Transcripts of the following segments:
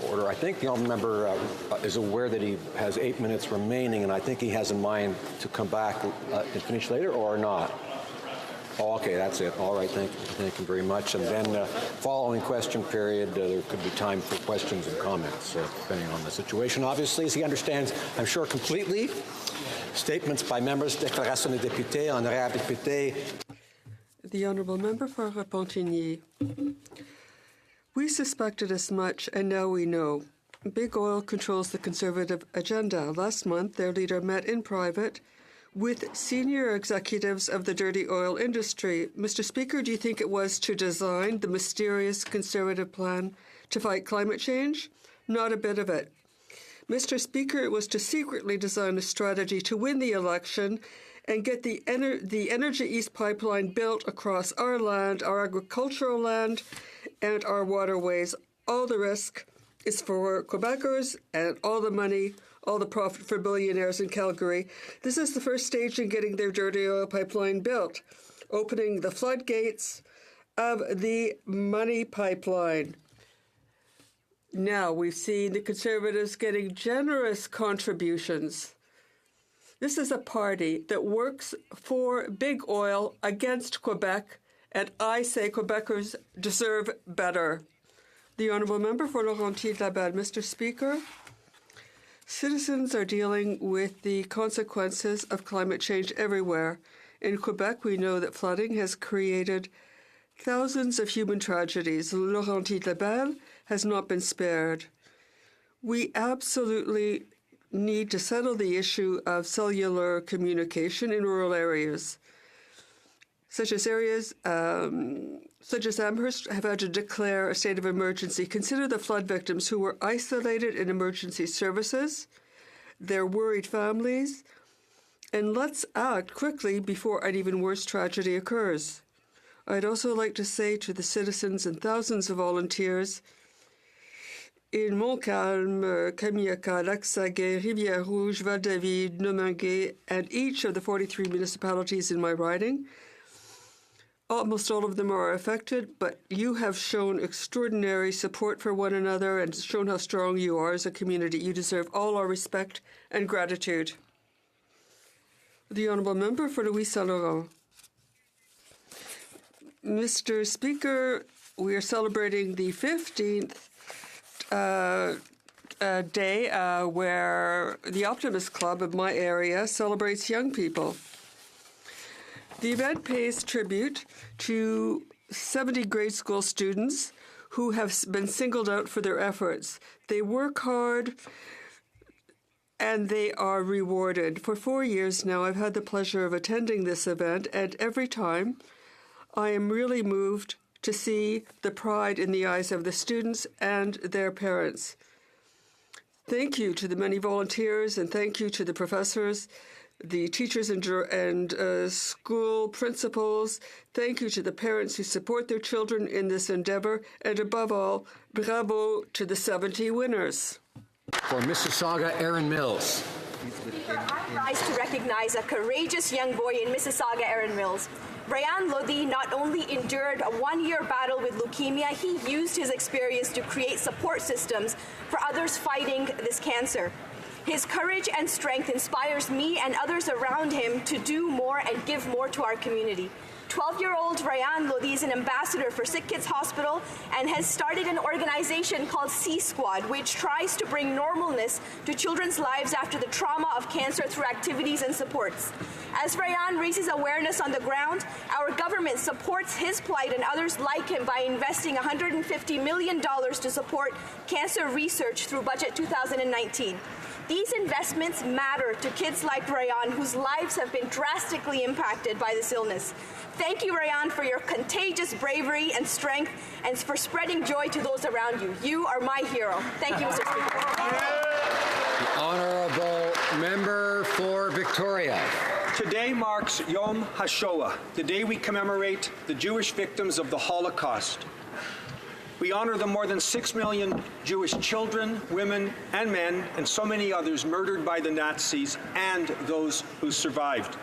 Order. I think the honourable member is aware that he has 8 minutes remaining, and I think he has in mind to come back and finish later, or not? Oh, okay, that's it. All right, thank you very much. And then following question period, there could be time for questions and comments, depending on the situation. Obviously, as he understands, I'm sure completely, statements by members, déclaration des députés, honorable député. The honourable member for Repentigny. We suspected as much, and now we know. Big Oil controls the Conservative agenda. Last month, their leader met in private with senior executives of the dirty oil industry. Mr. Speaker, do you think it was to design the mysterious Conservative plan to fight climate change? Not a bit of it. Mr. Speaker, it was to secretly design a strategy to win the election and get the Energy East pipeline built across our land, our agricultural land, and our waterways. All the risk is for Quebecers, and all the money, all the profit for billionaires in Calgary. This is the first stage in getting their dirty oil pipeline built, opening the floodgates of the money pipeline. Now we've seen the Conservatives getting generous contributions. This is a party that works for big oil against Quebec, and I say Quebecers deserve better. The honourable member for Laurentides-Labelle. Mr. Speaker, citizens are dealing with the consequences of climate change everywhere. In Quebec, we know that flooding has created thousands of human tragedies. Laurentides-Labelle has not been spared. We absolutely need to settle the issue of cellular communication in rural areas. Such as Amherst have had to declare a state of emergency. Consider the flood victims who were isolated in emergency services, their worried families, and let's act quickly before an even worse tragedy occurs. I'd also like to say to the citizens and thousands of volunteers in Montcalm, Kamiaka, Lac-Saguet, Rivière-Rouge, Val-David, Nominguet, and each of the 43 municipalities in my riding. Almost all of them are affected, but you have shown extraordinary support for one another and shown how strong you are as a community. You deserve all our respect and gratitude. The honourable member for Louis Saint-Laurent. Mr. Speaker, we are celebrating the 15th day where the Optimist Club of my area celebrates young people. The event pays tribute to 70 grade school students who have been singled out for their efforts. They work hard and they are rewarded. For 4 years now, I've had the pleasure of attending this event, and every time I am really moved to see the pride in the eyes of the students and their parents. Thank you to the many volunteers, and thank you to the professors, the teachers and school principals. Thank you to the parents who support their children in this endeavor, and above all, bravo to the 70 winners. For Mississauga, Aaron Mills. I rise to recognize a courageous young boy in Mississauga, Aaron Mills. Ryan Lodi not only endured a one-year battle with leukemia, he used his experience to create support systems for others fighting this cancer. His courage and strength inspires me and others around him to do more and give more to our community. 12-year-old Ryan Lodi is an ambassador for Sick Kids Hospital and has started an organization called C-Squad, which tries to bring normalness to children's lives after the trauma of cancer through activities and supports. As Ryan raises awareness on the ground, our government supports his plight and others like him by investing $150 million to support cancer research through Budget 2019. These investments matter to kids like Ryan, whose lives have been drastically impacted by this illness. Thank you, Ryan, for your contagious bravery and strength and for spreading joy to those around you. You are my hero. Thank you, Mr. Speaker. The honourable member for Victoria. Today marks Yom HaShoah, the day we commemorate the Jewish victims of the Holocaust. We honor the more than 6 million Jewish children, women, and men, and so many others murdered by the Nazis and those who survived.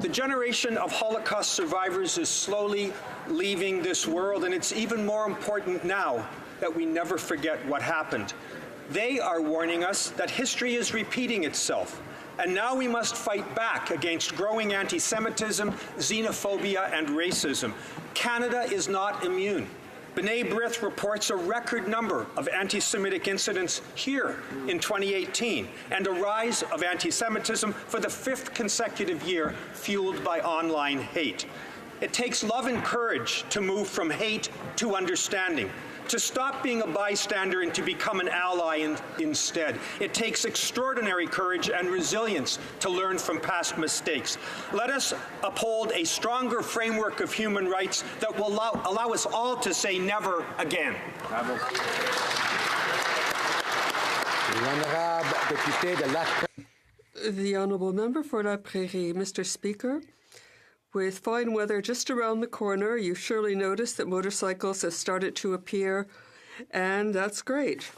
The generation of Holocaust survivors is slowly leaving this world, and it's even more important now that we never forget what happened. They are warning us that history is repeating itself, and now we must fight back against growing anti-Semitism, xenophobia, and racism. Canada is not immune. B'nai B'rith reports a record number of anti-Semitic incidents here in 2018 and a rise of anti-Semitism for the 5th consecutive year, fueled by online hate. It takes love and courage to move from hate to understanding, to stop being a bystander and to become an ally instead. It takes extraordinary courage and resilience to learn from past mistakes. Let us uphold a stronger framework of human rights that will allow us all to say never again. The Honourable Member for La Prairie. Mr. Speaker, with fine weather just around the corner, you surely noticed that motorcycles have started to appear, and that's great.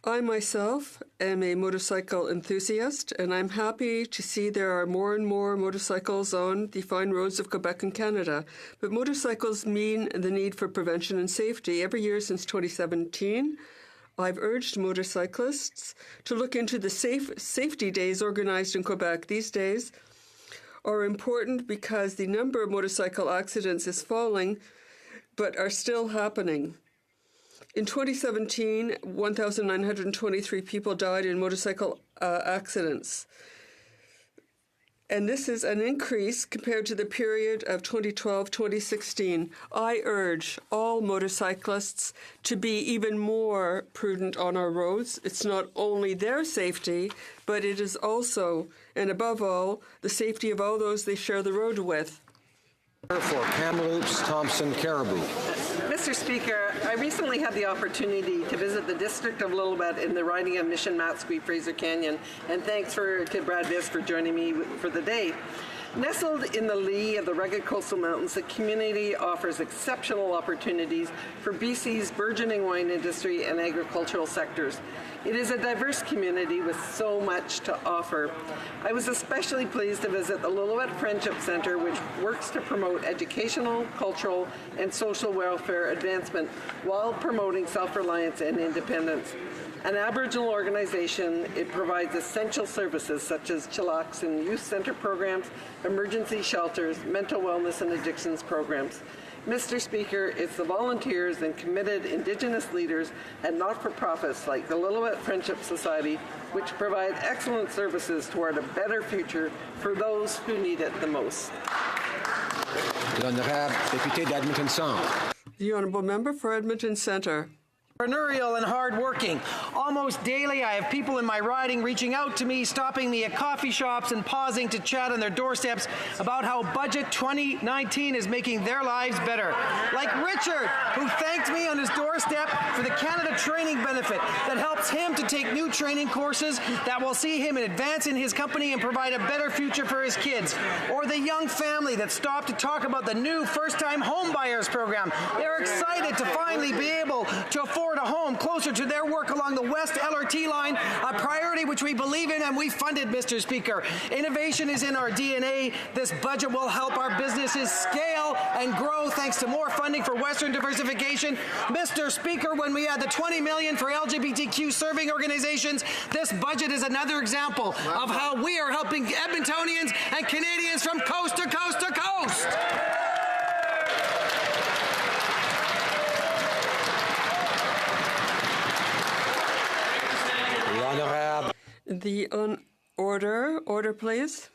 I myself am a motorcycle enthusiast, and I'm happy to see there are more and more motorcycles on the fine roads of Quebec and Canada. But motorcycles mean the need for prevention and safety. Every year since 2017, I've urged motorcyclists to look into the safety days organized in Quebec. These days are important because the number of motorcycle accidents is falling, but are still happening. In 2017, 1,923 people died in motorcycle accidents. And this is an increase compared to the period of 2012-2016. I urge all motorcyclists to be even more prudent on our roads. It's not only their safety, but it is also, and above all, the safety of all those they share the road with. For Kamloops, Thompson, Caribou. Mr. Speaker, I recently had the opportunity to visit the district of Lillooet in the riding of Mission Matsqui, Fraser Canyon, and thanks to Brad Viss for joining me for the day. Nestled in the lee of the rugged coastal mountains, the community offers exceptional opportunities for BC's burgeoning wine industry and agricultural sectors. It is a diverse community with so much to offer. I was especially pleased to visit the Lillooet Friendship Centre, which works to promote educational, cultural, and social welfare advancement while promoting self-reliance and independence. An Aboriginal organization, it provides essential services such as chillax and youth center programs, emergency shelters, mental wellness and addictions programs. Mr. Speaker, it's the volunteers and committed Indigenous leaders and not-for-profits like the Lillooet Friendship Society which provide excellent services toward a better future for those who need it the most. L'honorable député d'Edmonton Centre. The Honourable Member for Edmonton Centre. Entrepreneurial and hardworking. Almost daily, I have people in my riding reaching out to me, stopping me at coffee shops and pausing to chat on their doorsteps about how Budget 2019 is making their lives better. Like Richard, who thanked me on his doorstep for the Canada Training Benefit that helps him to take new training courses that will see him advance in his company and provide a better future for his kids. Or the young family that stopped to talk about the new first-time home buyers program. They're excited to finally be able to afford a home closer to their work along the West LRT line, a priority which we believe in and we funded, Mr. Speaker. Innovation is in our DNA. This budget will help our businesses scale and grow thanks to more funding for Western diversification. Mr. Speaker, when we had the $20 million for LGBTQ serving organizations, this budget is another example of how we are helping Edmontonians and Canadians from coast to coast to coast. The order, please.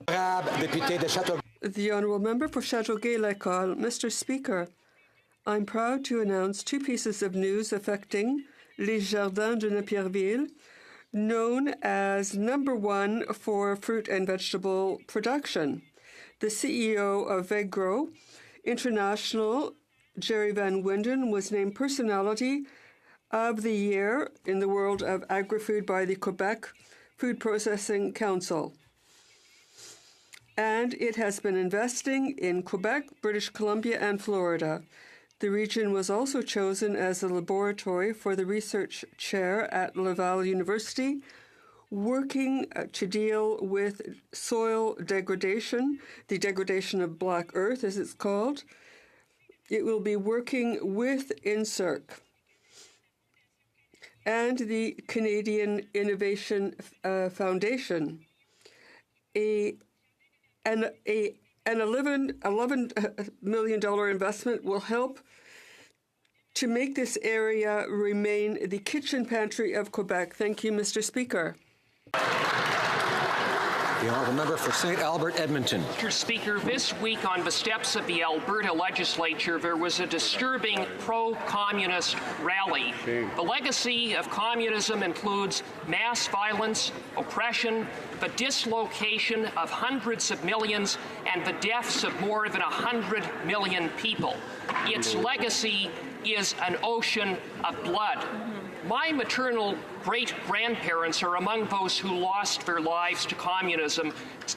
The Honourable Member for Châteauguay-L'École. Mr. Speaker, I'm proud to announce two pieces of news affecting Les Jardins de Napierville, known as #1 for fruit and vegetable production. The CEO of Vegro International, Jerry Van Winden, was named Personality of the Year in the world of agri-food by the Quebec Food Processing Council. And it has been investing in Quebec, British Columbia, and Florida. The region was also chosen as a laboratory for the research chair at Laval University, working to deal with soil degradation, the degradation of black earth, as it's called. It will be working with INSERC. and the Canadian Innovation Foundation. An $11 million investment will help to make this area remain the kitchen pantry of Quebec. Thank you, Mr. Speaker. The honourable member for St. Albert, Edmonton. Mr. Speaker, this week on the steps of the Alberta legislature, there was a disturbing pro-communist rally. The legacy of communism includes mass violence, oppression, the dislocation of hundreds of millions, and the deaths of more than 100 million people. Its legacy is an ocean of blood. My maternal great-grandparents are among those who lost their lives to communism,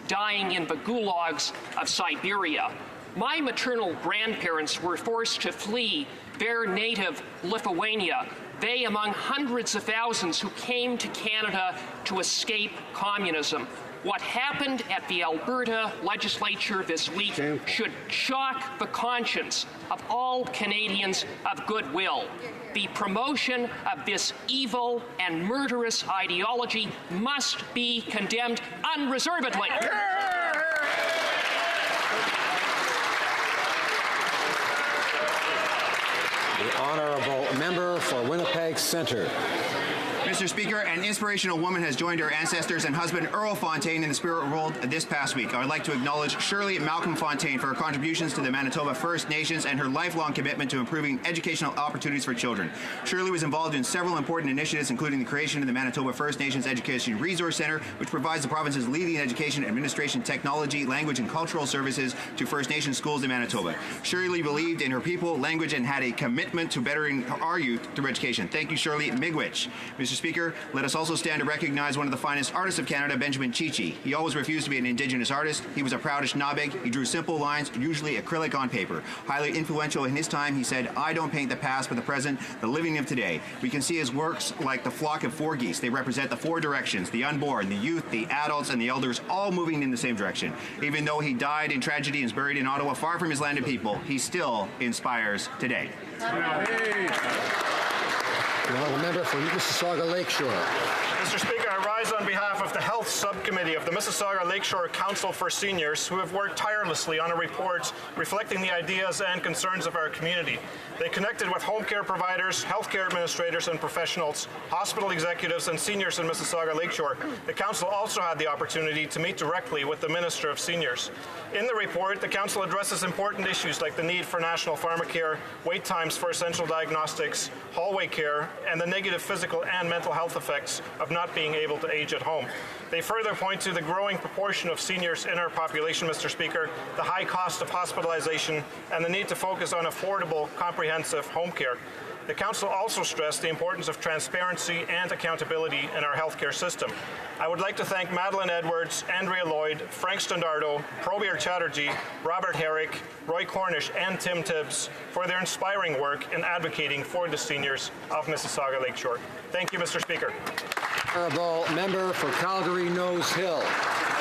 dying in the gulags of Siberia. My maternal grandparents were forced to flee their native Lithuania, they among hundreds of thousands who came to Canada to escape communism. What happened at the Alberta legislature this week should shock the conscience of all Canadians of goodwill. The promotion of this evil and murderous ideology must be condemned unreservedly. The honourable member for Winnipeg Centre. Mr. Speaker, an inspirational woman has joined her ancestors and husband Earl Fontaine in the spirit world this past week. I would like to acknowledge Shirley Malcolm Fontaine for her contributions to the Manitoba First Nations and her lifelong commitment to improving educational opportunities for children. Shirley was involved in several important initiatives, including the creation of the Manitoba First Nations Education Resource Centre, which provides the province's leading education, administration, technology, language, and cultural services to First Nations schools in Manitoba. Shirley believed in her people, language, and had a commitment to bettering our youth through education. Thank you, Shirley Migwich. Mr. Speaker, let us also stand to recognize one of the finest artists of Canada, Benjamin Chichi. He always refused to be an Indigenous artist. He was a proud Anishinaabe. He drew simple lines, usually acrylic on paper. Highly influential in his time, he said, "I don't paint the past, but the present, the living of today." We can see his works like the flock of four geese. They represent the four directions, the unborn, the youth, the adults, and the elders, all moving in the same direction. Even though he died in tragedy and is buried in Ottawa, far from his land and people, he still inspires today. The honourable member for Mississauga Lakeshore. Mr. Speaker, I rise on behalf of the Health Subcommittee of the Mississauga Lakeshore Council for Seniors, who have worked tirelessly on a report reflecting the ideas and concerns of our community. They connected with home care providers, healthcare administrators and professionals, hospital executives, and seniors in Mississauga Lakeshore. The Council also had the opportunity to meet directly with the Minister of Seniors. In the report, the Council addresses important issues like the need for national pharmacare, wait times for essential diagnostics, hallway care, and the negative physical and mental health effects of not being able to age at home. They further point to the growing proportion of seniors in our population, Mr. Speaker, the high cost of hospitalization, and the need to focus on affordable, comprehensive home care. The Council also stressed the importance of transparency and accountability in our healthcare system. I would like to thank Madeleine Edwards, Andrea Lloyd, Frank Standardo, Probir Chatterjee, Robert Herrick, Roy Cornish, and Tim Tibbs for their inspiring work in advocating for the seniors of Mississauga Lakeshore. Thank you, Mr. Speaker. Honourable member for Calgary Nose Hill.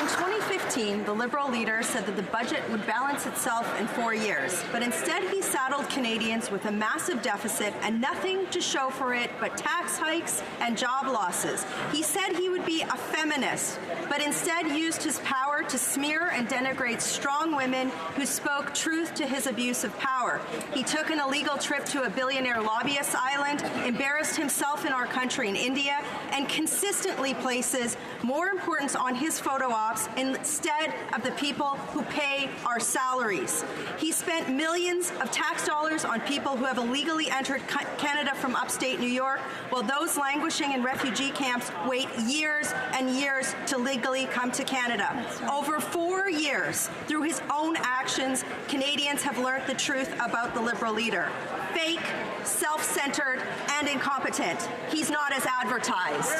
In 2015, the Liberal leader said that the budget would balance itself in 4 years, but instead he saddled Canadians with a massive deficit and nothing to show for it but tax hikes and job losses. He said he would be a feminist, but instead used his power to smear and denigrate strong women who spoke truth to his abuse of power. He took an illegal trip to a billionaire lobbyist island, embarrassed himself in our country in India, and consistently places more importance on his photo ops instead of the people who pay our salaries. He spent millions of tax dollars on people who have illegally entered Canada from upstate New York, while those languishing in refugee camps wait years and years to legally come to Canada. Over 4 years, through his own actions, Canadians have learned the truth about the Liberal leader. Fake, self-centered, and incompetent. He's not as advertised.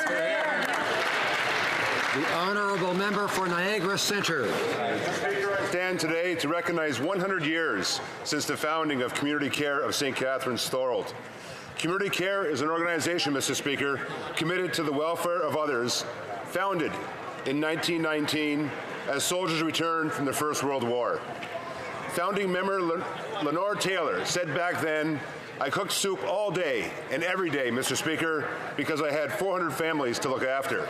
The honourable member for Niagara Centre. I stand today to recognize 100 years since the founding of Community Care of St. Catharines Thorold. Community Care is an organization, Mr. Speaker, committed to the welfare of others, founded in 1919 as soldiers returned from the First World War. Founding member Lenore Taylor said back then, I cooked soup all day and every day, Mr. Speaker, because I had 400 families to look after.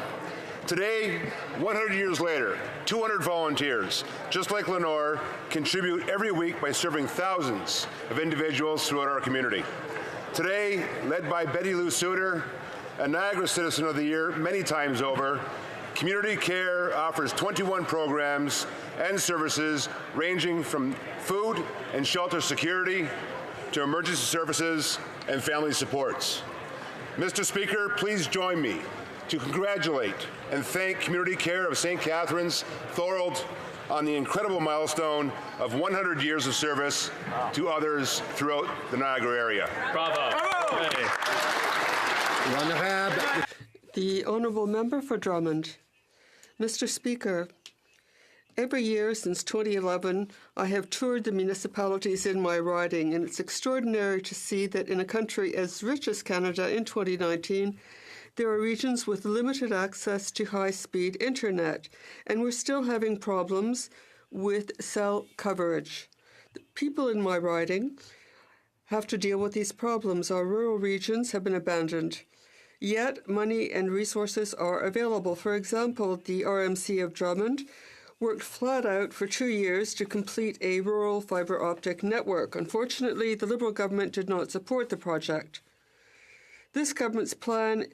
Today, 100 years later, 200 volunteers, just like Lenore, contribute every week by serving thousands of individuals throughout our community. Today, led by Betty Lou Suter, a Niagara Citizen of the Year many times over, Community Care offers 21 programs and services ranging from food and shelter security to emergency services and family supports. Mr. Speaker, please join me to congratulate and thank Community Care of St. Catharines, Thorold, on the incredible milestone of 100 years of service to others throughout the Niagara area. Bravo. Bravo. The Honourable Member for Drummond. Mr. Speaker, every year since 2011, I have toured the municipalities in my riding, and it's extraordinary to see that in a country as rich as Canada in 2019, there are regions with limited access to high-speed internet, and we're still having problems with cell coverage. The people in my riding have to deal with these problems. Our rural regions have been abandoned. Yet, money and resources are available. For example, the RMC of Drummond worked flat out for 2 years to complete a rural fibre optic network. Unfortunately, the Liberal government did not support the project. This government's plan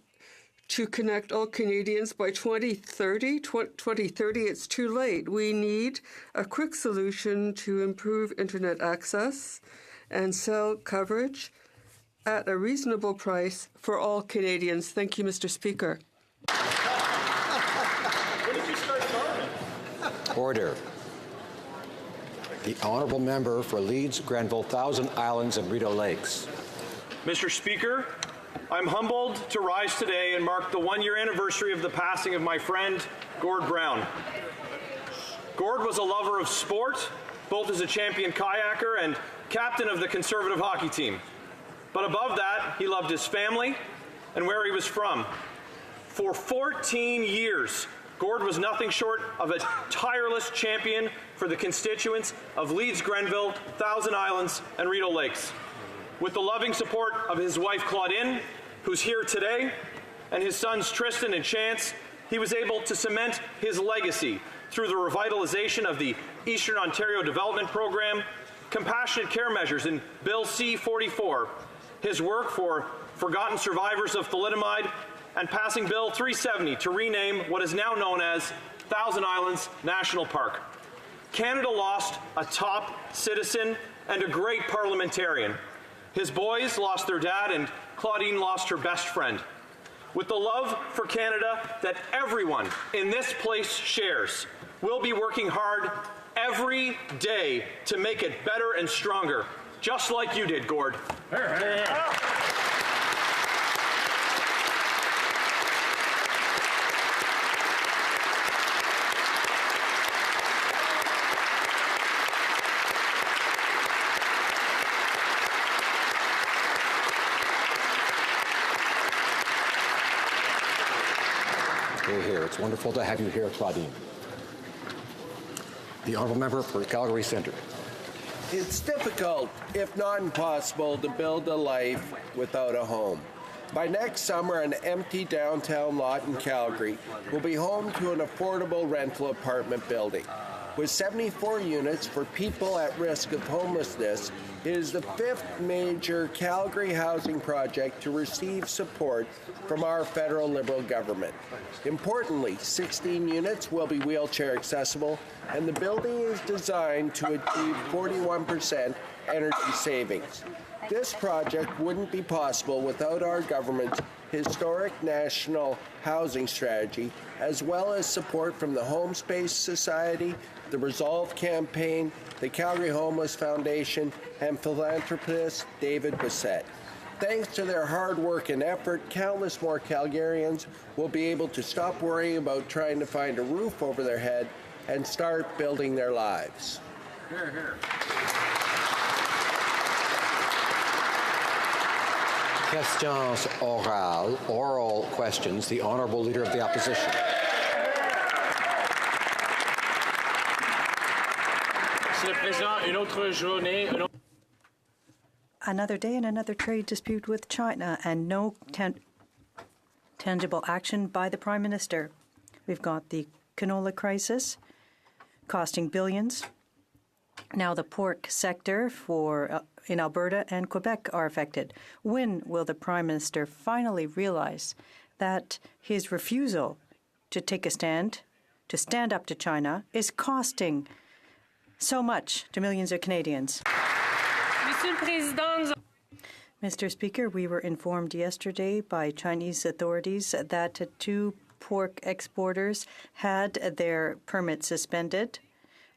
to connect all Canadians by 2030, it's too late. We need a quick solution to improve internet access and cell coverage at a reasonable price for all Canadians. Thank you, Mr. Speaker. Order. The Honourable Member for Leeds, Grenville, Thousand Islands and Rideau Lakes. Mr. Speaker, I'm humbled to rise today and mark the 1-year anniversary of the passing of my friend, Gord Brown. Gord was a lover of sport, both as a champion kayaker and captain of the Conservative hockey team. But above that, he loved his family and where he was from. For 14 years, Gord was nothing short of a tireless champion for the constituents of Leeds, Grenville, Thousand Islands, and Rideau Lakes. With the loving support of his wife, Claudine, who's here today, and his sons, Tristan and Chance, he was able to cement his legacy through the revitalization of the Eastern Ontario Development Program, compassionate care measures in Bill C-44, his work for forgotten survivors of thalidomide, and passing Bill 370 to rename what is now known as Thousand Islands National Park. Canada lost a top citizen and a great parliamentarian. His boys lost their dad, and Claudine lost her best friend. With the love for Canada that everyone in this place shares, we'll be working hard every day to make it better and stronger, just like you did, Gord. Here. It's wonderful to have you here, Claudine. The Honourable Member for Calgary Centre. It's difficult, if not impossible, to build a life without a home. By next summer, an empty downtown lot in Calgary will be home to an affordable rental apartment building. With 74 units for people at risk of homelessness, it is the 5th major Calgary housing project to receive support from our federal Liberal government. Importantly, 16 units will be wheelchair accessible, and the building is designed to achieve 41% energy savings. This project wouldn't be possible without our government's historic national housing strategy, as well as support from the Home Space Society, the Resolve Campaign, the Calgary Homeless Foundation, and philanthropist David Bissett. Thanks to their hard work and effort, countless more Calgarians will be able to stop worrying about trying to find a roof over their head and start building their lives. Hear, hear. Questions orales, oral questions. The Honourable Leader of the Opposition. Monsieur le Président, une autre journée. Another day and another trade dispute with China and no tangible action by the Prime Minister. We've got the canola crisis costing billions. Now the pork sector in Alberta and Quebec are affected. When will the Prime Minister finally realize that his refusal to take a stand, to stand up to China, is costing so much to millions of Canadians? Mr. Speaker, we were informed yesterday by Chinese authorities that 2 pork exporters had their permits suspended.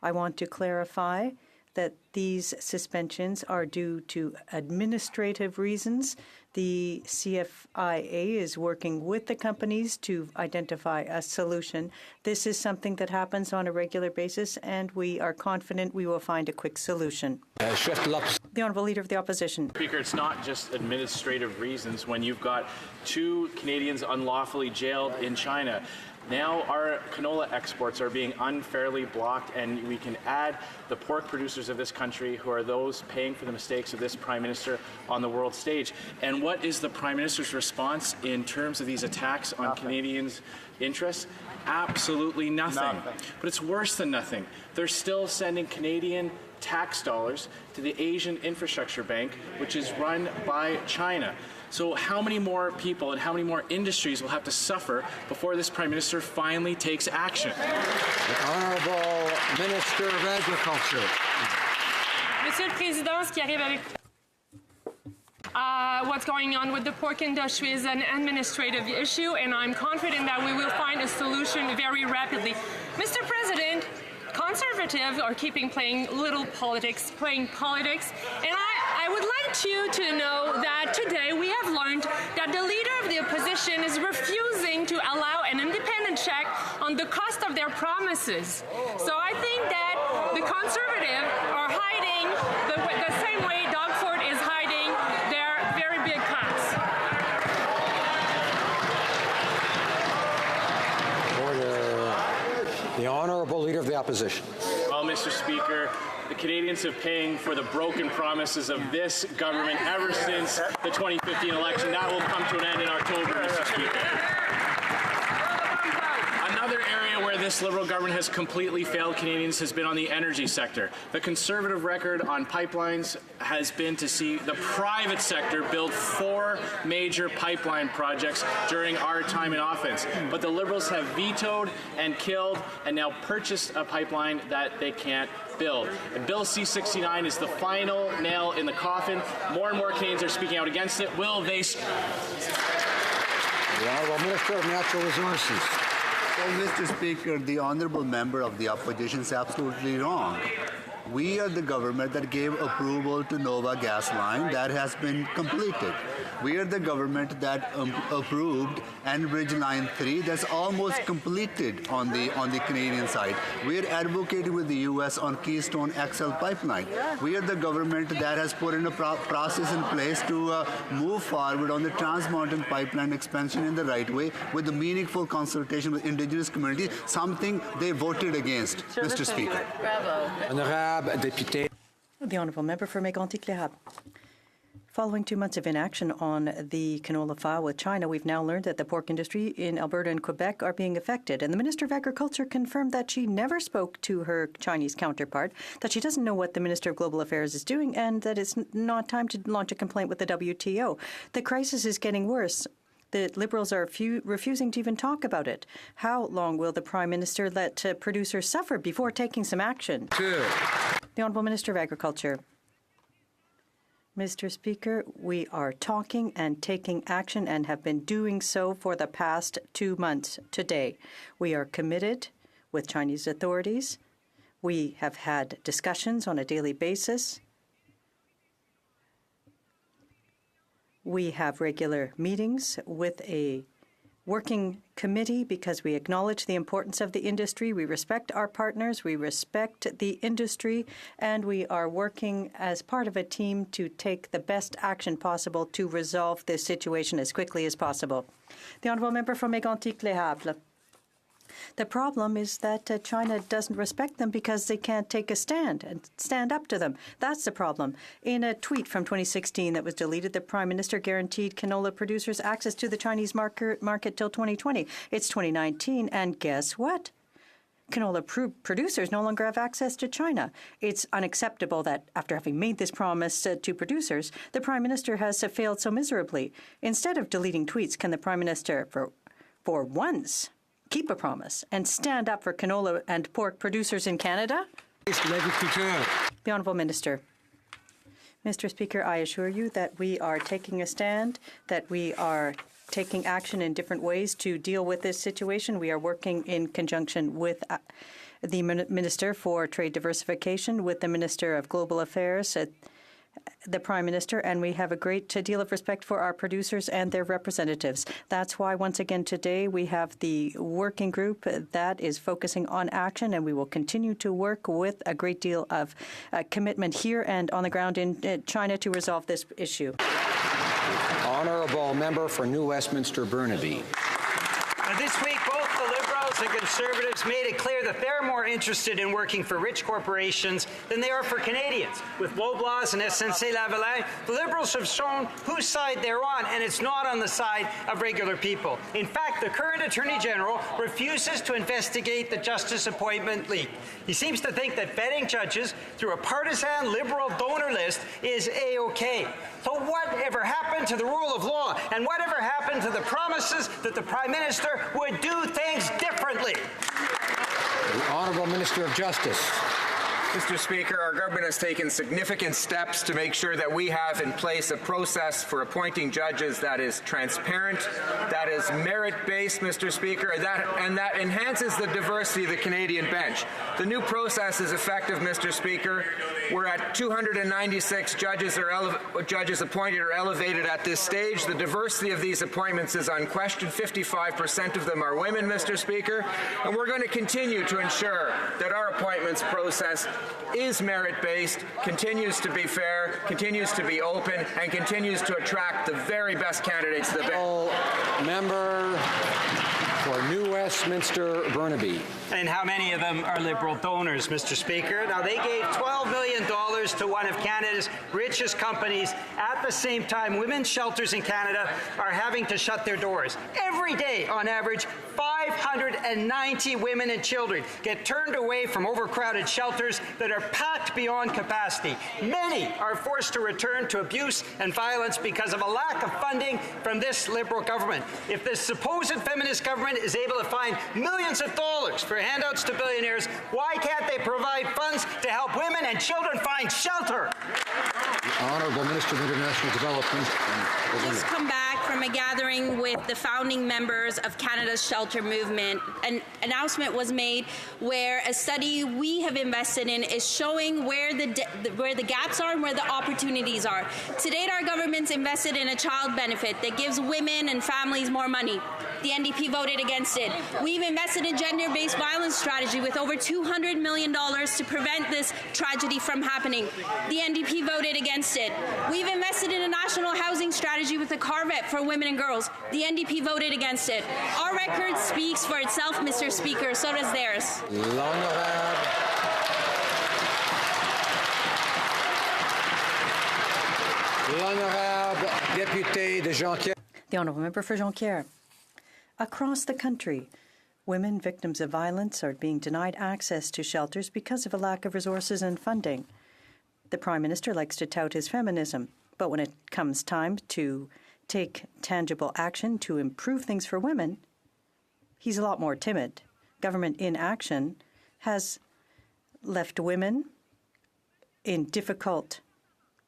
I want to clarify that these suspensions are due to administrative reasons. The CFIA is working with the companies to identify a solution. This is something that happens on a regular basis, and we are confident we will find a quick solution. The Honourable Leader of the Opposition. Speaker, it's not just administrative reasons when you've got 2 Canadians unlawfully jailed in China. Now our canola exports are being unfairly blocked, and we can add the pork producers of this country, who are those paying for the mistakes of this Prime Minister on the world stage. And what is the Prime Minister's response in terms of these attacks on Canadians' interests? Absolutely nothing. But it's worse than nothing. They're still sending Canadian tax dollars to the Asian Infrastructure Bank, which is run by China. So how many more people and how many more industries will have to suffer before this Prime Minister finally takes action? The Honourable Minister of Agriculture. Monsieur le Président, ce qui arrive avec what's going on with the pork industry is an administrative issue, and I'm confident that we will find a solution very rapidly. Mr. President, Conservatives are playing politics, and I would like you to know that today we have learned that the Leader of the Opposition is refusing to allow an independent check on the cost of their promises. So I think that the Conservatives are hiding the same way Dogford is hiding their very big cuts. The Honourable Leader of the Opposition. Well, Mr. Speaker, the Canadians have paying for the broken promises of this government ever since the 2015 election. That will come to an end in October, Mr. Speaker. Another area where this Liberal government has completely failed Canadians has been on the energy sector. The Conservative record on pipelines has been to see the private sector build 4 major pipeline projects during our time in office. But the Liberals have vetoed and killed and now purchased a pipeline that they can't build. And Bill C-69 is the final nail in the coffin. More and more Canadians are speaking out against it. Will they... The Honourable Minister of Natural Resources. Well, Mr. Speaker, the honourable member of the opposition is absolutely wrong. We are the government that gave approval to Nova Gas Line that has been completed. We are the government that approved Enbridge Line 3 that's almost completed on the Canadian side. We are advocating with the U.S. on Keystone XL pipeline. We are the government that has put in a process in place to move forward on the Trans Mountain Pipeline expansion in the right way with the meaningful consultation with Indigenous communities, something they voted against, Mr. Speaker. Bravo. The Honourable Member for Mégantic-Les Following 2 months of inaction on the canola file with China, we've now learned that the pork industry in Alberta and Quebec are being affected. And the Minister of Agriculture confirmed that she never spoke to her Chinese counterpart, that she doesn't know what the Minister of Global Affairs is doing, and that it's not time to launch a complaint with the WTO. The crisis is getting worse. The Liberals are refusing to even talk about it. How long will the Prime Minister let producers suffer before taking some action? The Honourable Minister of Agriculture. Mr. Speaker, we are talking and taking action and have been doing so for the past 2 months today. We are committed with Chinese authorities. We have had discussions on a daily basis. We have regular meetings with a working committee because we acknowledge the importance of the industry. We respect our partners. We respect the industry. And we are working as part of a team to take the best action possible to resolve this situation as quickly as possible. The Honourable Member from Mégantic-Les Havres. The problem is that China doesn't respect them because they can't take a stand and stand up to them. That's the problem. In a tweet from 2016 that was deleted, the Prime Minister guaranteed canola producers access to the Chinese market till 2020. It's 2019, and guess what? Canola producers no longer have access to China. It's unacceptable that after having made this promise to producers, the Prime Minister has failed so miserably. Instead of deleting tweets, can the Prime Minister, for once, keep a promise and stand up for canola and pork producers in Canada? The Honourable Minister. Mr. Speaker, I assure you that we are taking a stand, that we are taking action in different ways to deal with this situation. We are working in conjunction with the Minister for Trade Diversification, with the Minister of Global Affairs, the Prime Minister, and we have a great deal of respect for our producers and their representatives. That's why, once again, today we have the working group that is focusing on action, and we will continue to work with a great deal of commitment here and on the ground in China to resolve this issue. Honourable Member for New Westminster Burnaby. This week, both the Liberals and Conservatives made it clear that they're more interested in working for rich corporations than they are for Canadians. With Loblaws and SNC-Lavalin, the Liberals have shown whose side they're on, and it's not on the side of regular people. In fact, the current Attorney General refuses to investigate the justice appointment leak. He seems to think that vetting judges through a partisan Liberal donor list is A-OK. So whatever happened to the rule of law, and whatever happened to the promises that the Prime Minister would do things differently? The Honourable Minister of Justice. Mr. Speaker, our government has taken significant steps to make sure that we have in place a process for appointing judges that is transparent, that is merit-based, Mr. Speaker, and that enhances the diversity of the Canadian bench. The new process is effective, Mr. Speaker. We're at 296 judges appointed or elevated at this stage. The diversity of these appointments is unquestioned. 55% of them are women, Mr. Speaker, and we're going to continue to ensure that our appointments process is merit-based, continues to be fair, continues to be open, and continues to attract the very best candidates to the bench. Member for New Westminster Burnaby. And how many of them are Liberal donors, Mr. Speaker? Now, they gave $12 million to one of Canada's richest companies. At the same time, women's shelters in Canada are having to shut their doors. Every day, on average, 590 women and children get turned away from overcrowded shelters that are packed beyond capacity. Many are forced to return to abuse and violence because of a lack of funding from this Liberal government. If this supposed feminist government is able to find millions of dollars for handouts to billionaires, why can't they provide funds to help women and children find shelter? The Honourable Minister of International Development. Just come back from a gathering with the founding members of Canada's shelter movement. An announcement was made where a study we have invested in is showing where the gaps are and where the opportunities are. To date, our government's invested in a child benefit that gives women and families more money. The NDP voted against it. We've invested in gender-based violence strategy with over $200 million to prevent this tragedy from happening. The NDP voted against it. We've invested in a national housing strategy with a carve-out for women and girls. The NDP voted against it. Our record speaks for itself, Mr. Speaker. So does theirs. L'honorable député de Jonquière. The Honourable Member for Jonquière. Across the country, women victims of violence are being denied access to shelters because of a lack of resources and funding. The Prime Minister likes to tout his feminism, but when it comes time to take tangible action to improve things for women, he's a lot more timid. Government inaction has left women in difficult,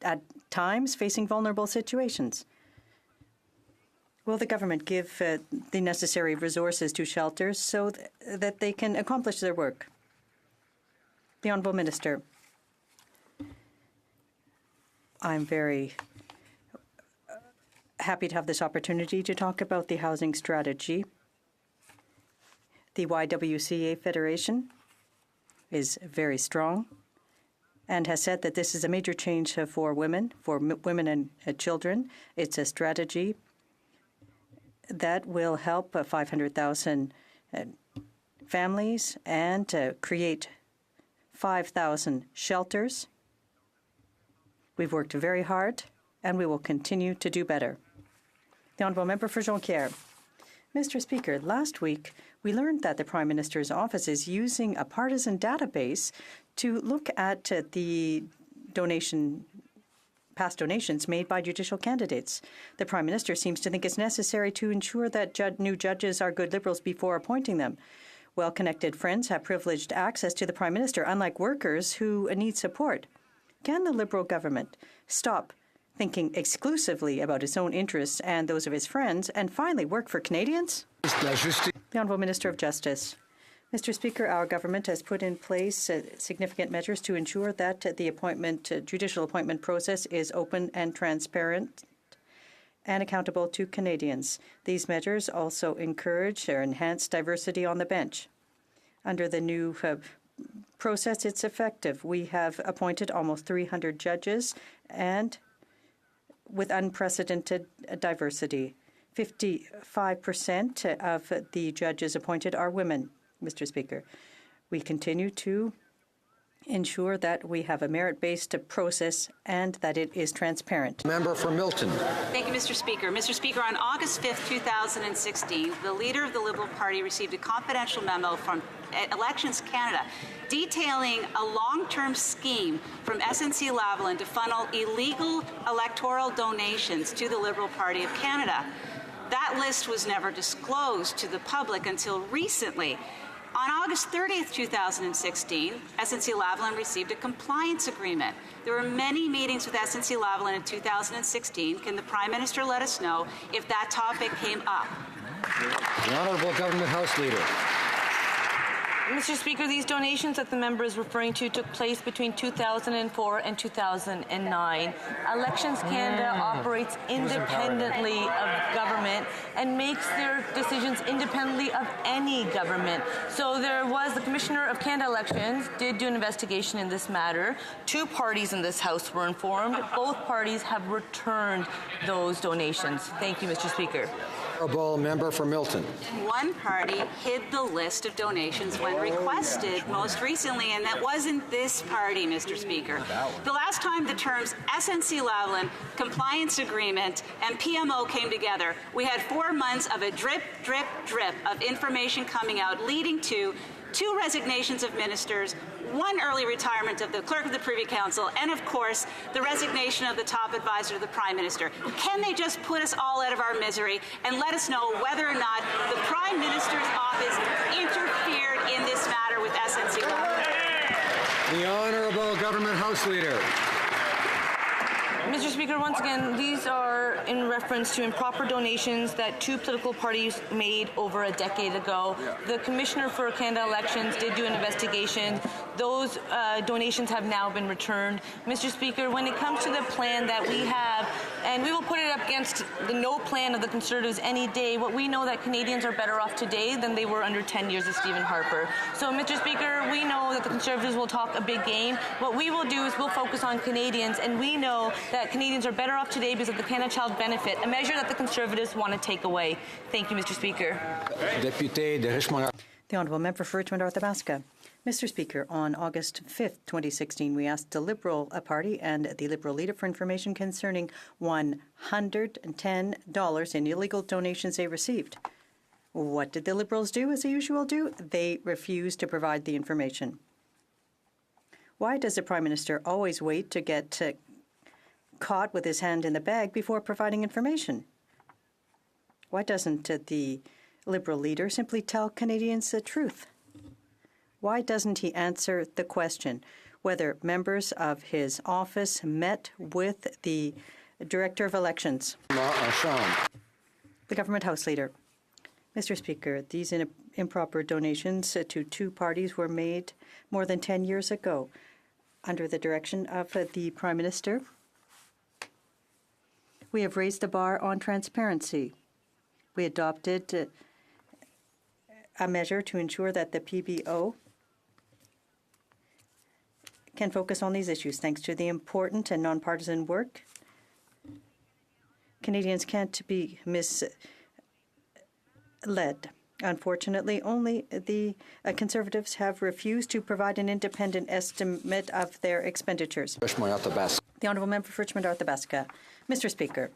at times, facing vulnerable situations. Will the government give the necessary resources to shelters so that they can accomplish their work? The Honourable Minister. I'm very happy to have this opportunity to talk about the housing strategy. The YWCA Federation is very strong and has said that this is a major change for women and children. It's a strategy that will help 500,000 families and to create 5,000 shelters. We've worked very hard, and we will continue to do better. The Honourable Member for Jonquière. Mr. Speaker, last week we learned that the Prime Minister's office is using a partisan database to look at the past donations made by judicial candidates. The Prime Minister seems to think it's necessary to ensure that new judges are good Liberals before appointing them. Well-connected friends have privileged access to the Prime Minister, unlike workers who need support. Can the Liberal government stop thinking exclusively about its own interests and those of its friends and finally work for Canadians? The Honourable Minister of Justice. Mr. Speaker, our government has put in place significant measures to ensure that the judicial appointment process is open and transparent and accountable to Canadians. These measures also encourage or enhance diversity on the bench. Under the new process, it's effective. We have appointed almost 300 judges and with unprecedented diversity. 55% of the judges appointed are women. Mr. Speaker, we continue to ensure that we have a merit-based process and that it is transparent. Member for Milton. Thank you, Mr. Speaker. Mr. Speaker, on August 5th, 2016, the leader of the Liberal Party received a confidential memo from Elections Canada detailing a long-term scheme from SNC-Lavalin to funnel illegal electoral donations to the Liberal Party of Canada. That list was never disclosed to the public until recently. On August 30th, 2016, SNC-Lavalin received a compliance agreement. There were many meetings with SNC-Lavalin in 2016. Can the Prime Minister let us know if that topic came up? The Honourable Government House Leader. Mr. Speaker, these donations that the member is referring to took place between 2004 and 2009. Elections Canada operates independently of government and makes their decisions independently of any government. So the Commissioner of Canada Elections did do an investigation in this matter. 2 parties in this House were informed. Both parties have returned those donations. Thank you, Mr. Speaker. Honourable Member for Milton. One party hid the list of donations when requested most recently, and that wasn't this party, Mr. Speaker. The last time the terms SNC-Lavalin, compliance agreement, and PMO came together, we had 4 months of a drip, drip, drip of information coming out, leading to 2 resignations of ministers, 1 early retirement of the Clerk of the Privy Council, and of course, the resignation of the top advisor to the Prime Minister. Can they just put us all out of our misery and let us know whether or not the Prime Minister's office interfered in this matter with SNC-Lavalin? The Honourable Government House Leader. Mr. Speaker, once again, these are in reference to improper donations that 2 political parties made over a decade ago. The Commissioner for Canada Elections did do an investigation. Those donations have now been returned. Mr. Speaker, when it comes to the plan that we have, and we will put it up against the no plan of the Conservatives any day, what we know that Canadians are better off today than they were under 10 years of Stephen Harper. So, Mr. Speaker, we know that the Conservatives will talk a big game. What we will do is we'll focus on Canadians, and we know that Canadians are better off today because of the Canada Child Benefit, a measure that the Conservatives want to take away. Thank you, Mr. Speaker. Député de Richmond. The Honourable Member for Richmond North Athabasca. Mr. Speaker, on August 5th, 2016, we asked the Liberal Party and the Liberal leader for information concerning $110 in illegal donations they received. What did the Liberals do, as they usually do? They refused to provide the information. Why does the Prime Minister always wait to get caught with his hand in the bag before providing information? Why doesn't the Liberal leader simply tell Canadians the truth? Why doesn't he answer the question whether members of his office met with the Director of Elections? The Government House Leader. Mr. Speaker, these improper donations to 2 parties were made more than 10 years ago under the direction of the Prime Minister. We have raised the bar on transparency. We adopted a measure to ensure that the PBO can focus on these issues. Thanks to the important and nonpartisan work, Canadians can't be misled. Unfortunately, only the Conservatives have refused to provide an independent estimate of their expenditures. The Honourable Member for Richmond-Arthabaska. Mr. Speaker,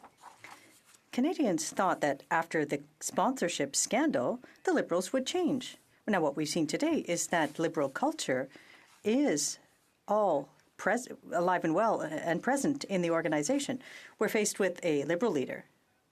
Canadians thought that after the sponsorship scandal, the Liberals would change. Now, what we've seen today is that Liberal culture is all alive and well and present in the organization. We're faced with a Liberal leader,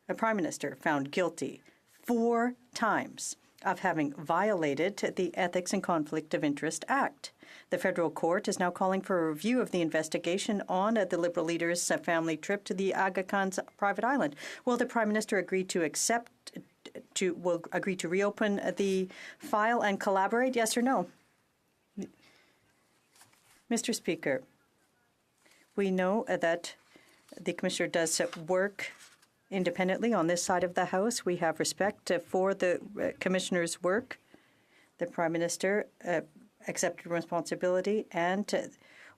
a Prime Minister found guilty 4 times of having violated the Ethics and Conflict of Interest Act. The federal court is now calling for a review of the investigation on the Liberal leader's family trip to the Aga Khan's private island. Will the Prime Minister agree to reopen the file and collaborate? Yes or no? Mr. Speaker, we know that the Commissioner does work independently on this side of the House. We have respect for the Commissioner's work. The Prime Minister accepted responsibility and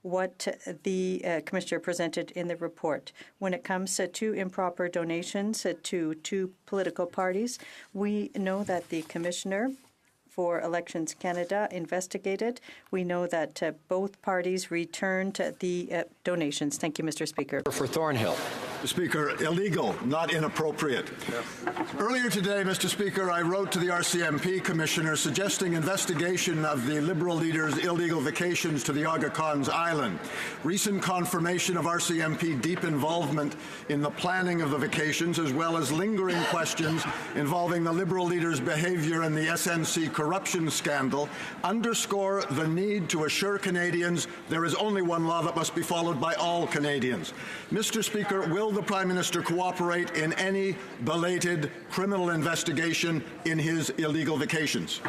what the Commissioner presented in the report. When it comes to improper donations to 2 political parties, we know that the Commissioner for Elections Canada investigated. We know that both parties returned the donations. Thank you, Mr. Speaker. For Thornhill. Mr. Speaker, illegal, not inappropriate. Earlier today, Mr. Speaker, I wrote to the RCMP Commissioner suggesting investigation of the Liberal leader's illegal vacations to the Aga Khan's island. Recent confirmation of RCMP deep involvement in the planning of the vacations, as well as lingering questions involving the Liberal leader's behavior in the SNC corruption scandal, underscore the need to assure Canadians there is only one law that must be followed by all Canadians. Mr. Speaker, will the Prime Minister cooperate in any belated criminal investigation in his illegal vacations?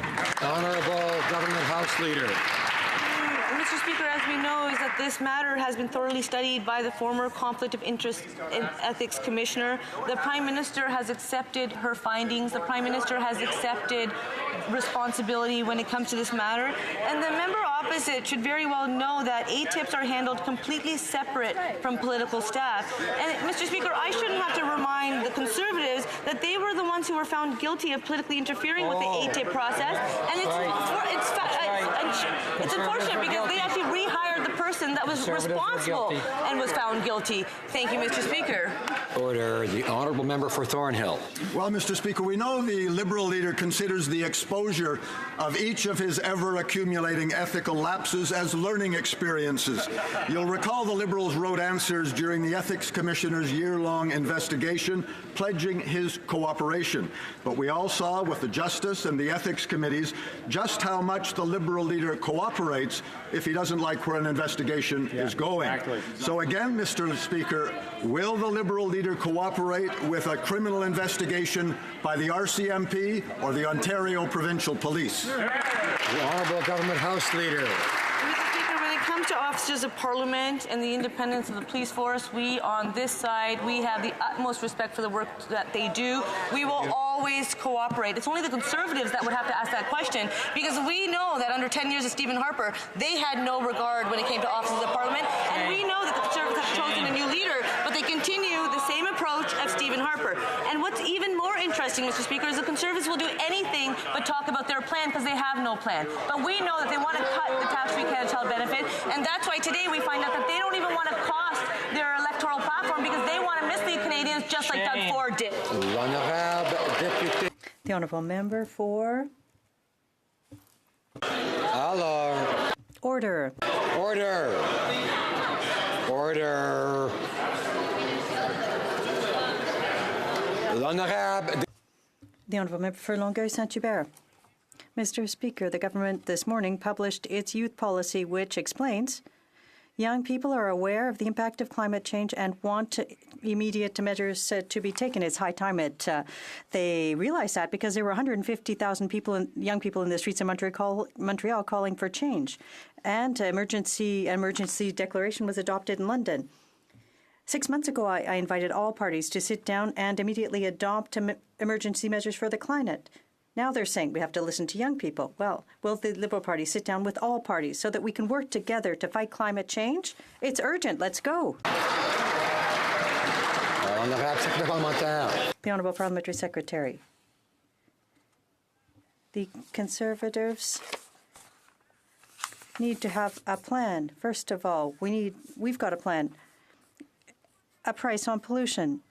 Honourable Government House Leader. Mr. Speaker, as we know, is that this matter has been thoroughly studied by the former Conflict of Interest and Ethics Commissioner. The Prime Minister has accepted her findings. The Prime Minister has accepted responsibility when it comes to this matter. And the member opposite should very well know that ATIPs are handled completely separate from political staff. And, Mr. Speaker, I shouldn't have to remind the Conservatives that they were the ones who were found guilty of politically interfering with the ATIP process. And it's unfortunate because they actually rehired the person that was responsible and was found guilty. Thank you, Mr. Speaker. Order. The Honourable Member for Thornhill. Well, Mr. Speaker, we know the Liberal leader considers the exposure of each of his ever-accumulating ethical lapses as learning experiences. You'll recall the Liberals wrote answers during the Ethics Commissioner's year-long investigation, pledging his cooperation. But we all saw with the Justice and the Ethics Committees just how much the Liberal leader cooperates if he doesn't like where an investigation is going. Exactly. So again, Mr. Speaker, will the Liberal leader cooperate with a criminal investigation by the RCMP or the Ontario Provincial Police? The Honourable Government House Leader. When it comes to officers of Parliament and the independence of the police force, we on this side, we have the utmost respect for the work that they do. We will always cooperate. It's only the Conservatives that would have to ask that question, because we know that under 10 years of Stephen Harper, they had no regard when it came to officers of Parliament, and we know that the Conservatives have chosen a new leader, but they continue the same approach of Stephen Harper. And what's even more interesting, Mr. Speaker, is the Conservatives will do anything but talk about their plan because they have no plan. But we know that they want to cut the tax-free Canada Child benefit, and that's why today we find out that they don't even want to cost their electoral platform because they want to mislead Canadians just like Doug Ford did. The Honourable Member for... Alors. Order. Order. Order. L'Honorable. The Honourable Member for Longueuil-Saint-Hubert. Mr. Speaker, the government this morning published its youth policy, which explains young people are aware of the impact of climate change and want immediate measures to be taken. It's high time they realize that, because there were 150,000 young people in the streets of Montreal calling for change. And emergency declaration was adopted in London. 6 months ago, I invited all parties to sit down and immediately adopt emergency measures for the climate. Now they're saying we have to listen to young people. Well, will the Liberal Party sit down with all parties so that we can work together to fight climate change? It's urgent. Let's go. The Honourable Parliamentary Secretary. The Conservatives need to have a plan. First of all, we've got a plan. A price on pollution.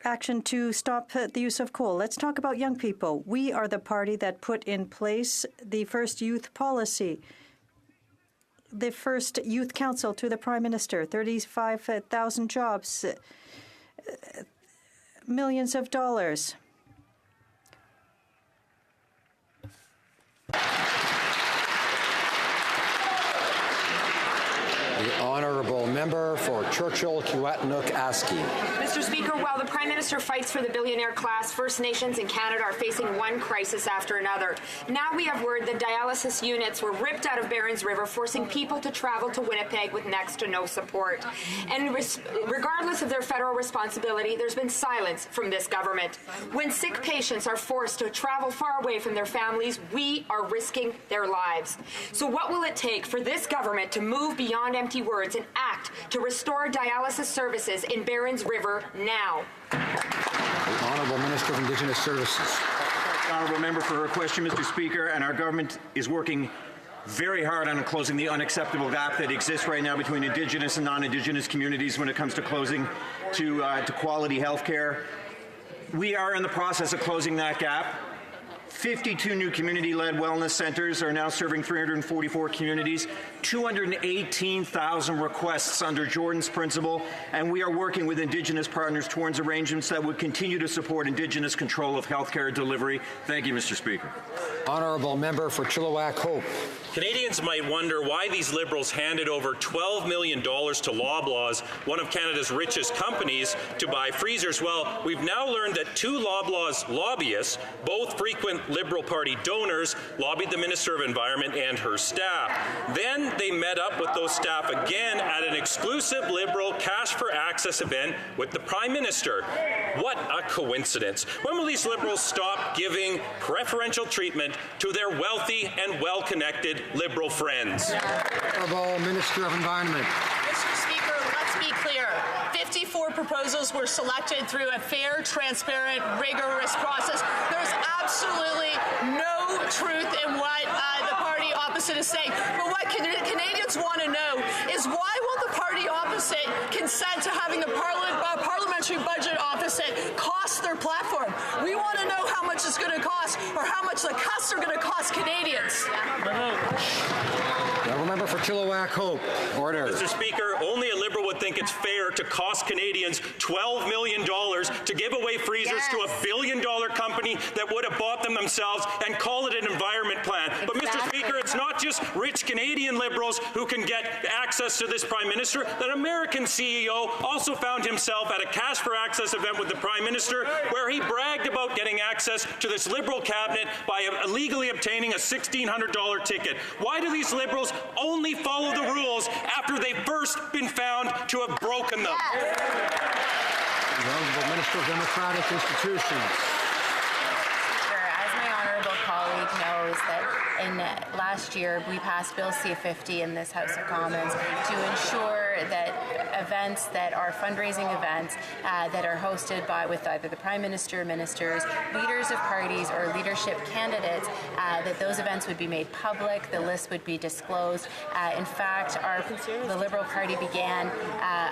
Action to stop the use of coal. Let's talk about young people. We are the party that put in place the first youth policy, the first youth council to the Prime Minister, 35,000 jobs, millions of dollars. The honourable member for Churchill-Kiwetinoong-Aski. Mr. Speaker, while the Prime Minister fights for the billionaire class, First Nations in Canada are facing one crisis after another. Now we have word that dialysis units were ripped out of Barons River, forcing people to travel to Winnipeg with next to no support. And regardless of their federal responsibility, there's been silence from this government. When sick patients are forced to travel far away from their families, we are risking their lives. So what will it take for this government to move beyond empty words and act to restore dialysis services in Barons River now? The Honourable Minister of Indigenous Services. The honourable member for her question, Mr. Speaker, and our government is working very hard on closing the unacceptable gap that exists right now between Indigenous and non-Indigenous communities when it comes to closing to quality health care. We are in the process of closing that gap. 52 new community-led wellness centres are now serving 344 communities, 218,000 requests under Jordan's principle, and we are working with Indigenous partners towards arrangements that would continue to support Indigenous control of healthcare delivery. Thank you, Mr. Speaker. Honourable member for Chilliwack-Hope. Canadians might wonder why these Liberals handed over $12 million to Loblaws, one of Canada's richest companies, to buy freezers. Well, we've now learned that two Loblaws lobbyists, both frequent Liberal Party donors, lobbied the Minister of Environment and her staff. Then they met up with those staff again at an exclusive Liberal Cash for Access event with the Prime Minister. What a coincidence. When will these Liberals stop giving preferential treatment to their wealthy and well-connected Liberal friends? Honourable Minister of Environment. Mr. Speaker, let's be clear. 54 proposals were selected through a fair, transparent, rigorous process. There's absolutely no truth in what the party opposite is saying. But what Canadians want to know is why will the party opposite consent to having the parliamentary budget opposite cost their platform? We want to know how much it's going to cost or how much the cuts are going to cost Canadians. The member for Chilliwack-Hope. Order. Mr. Speaker, only a Liberal would think it's fair to cost Canadians $12 million to give away freezers to a billion-dollar company that would have bought them themselves and call it an environment plan. But, Mr. Speaker, it's not just rich Canadian Liberals who can get access to this Prime Minister. That American CEO also found himself at a Cash for Access event with the Prime Minister where he bragged about getting access to this Liberal cabinet by illegally obtaining a $1,600 ticket. Why do these Liberals only follow the rules after they've first been found to have broken them? The Honourable Minister of Democratic Institutions. As my honourable colleague knows, that in last year we passed Bill C-50 in this House of Commons to ensure that events that are fundraising events that are hosted with either the Prime Minister, ministers, leaders of parties or leadership candidates, that those events would be made public, the list would be disclosed. In fact, the Liberal Party began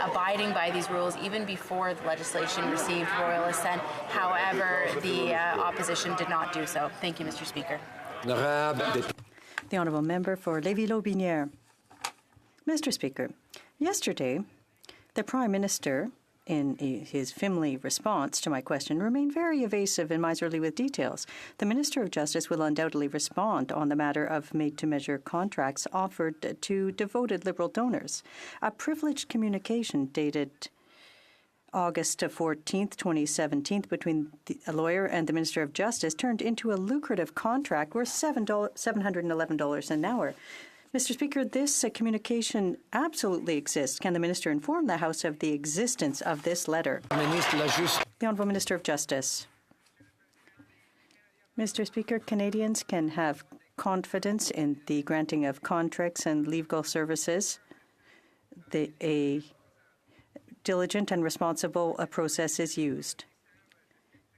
abiding by these rules even before the legislation received royal assent. However, the opposition did not do so. Thank you, Mr. Speaker. The honourable member for Lévis-Lotbinière. Mr. Speaker, yesterday, the Prime Minister, in his Fimley response to my question, remained very evasive and miserly with details. The Minister of Justice will undoubtedly respond on the matter of made-to-measure contracts offered to devoted Liberal donors. A privileged communication dated August 14th, 2017, between a lawyer and the Minister of Justice turned into a lucrative contract worth $711 an hour. Mr. Speaker, this communication absolutely exists. Can the Minister inform the House of the existence of this letter? The Honourable Minister of Justice. Mr. Speaker, Canadians can have confidence in the granting of contracts and legal services. A diligent and responsible process is used.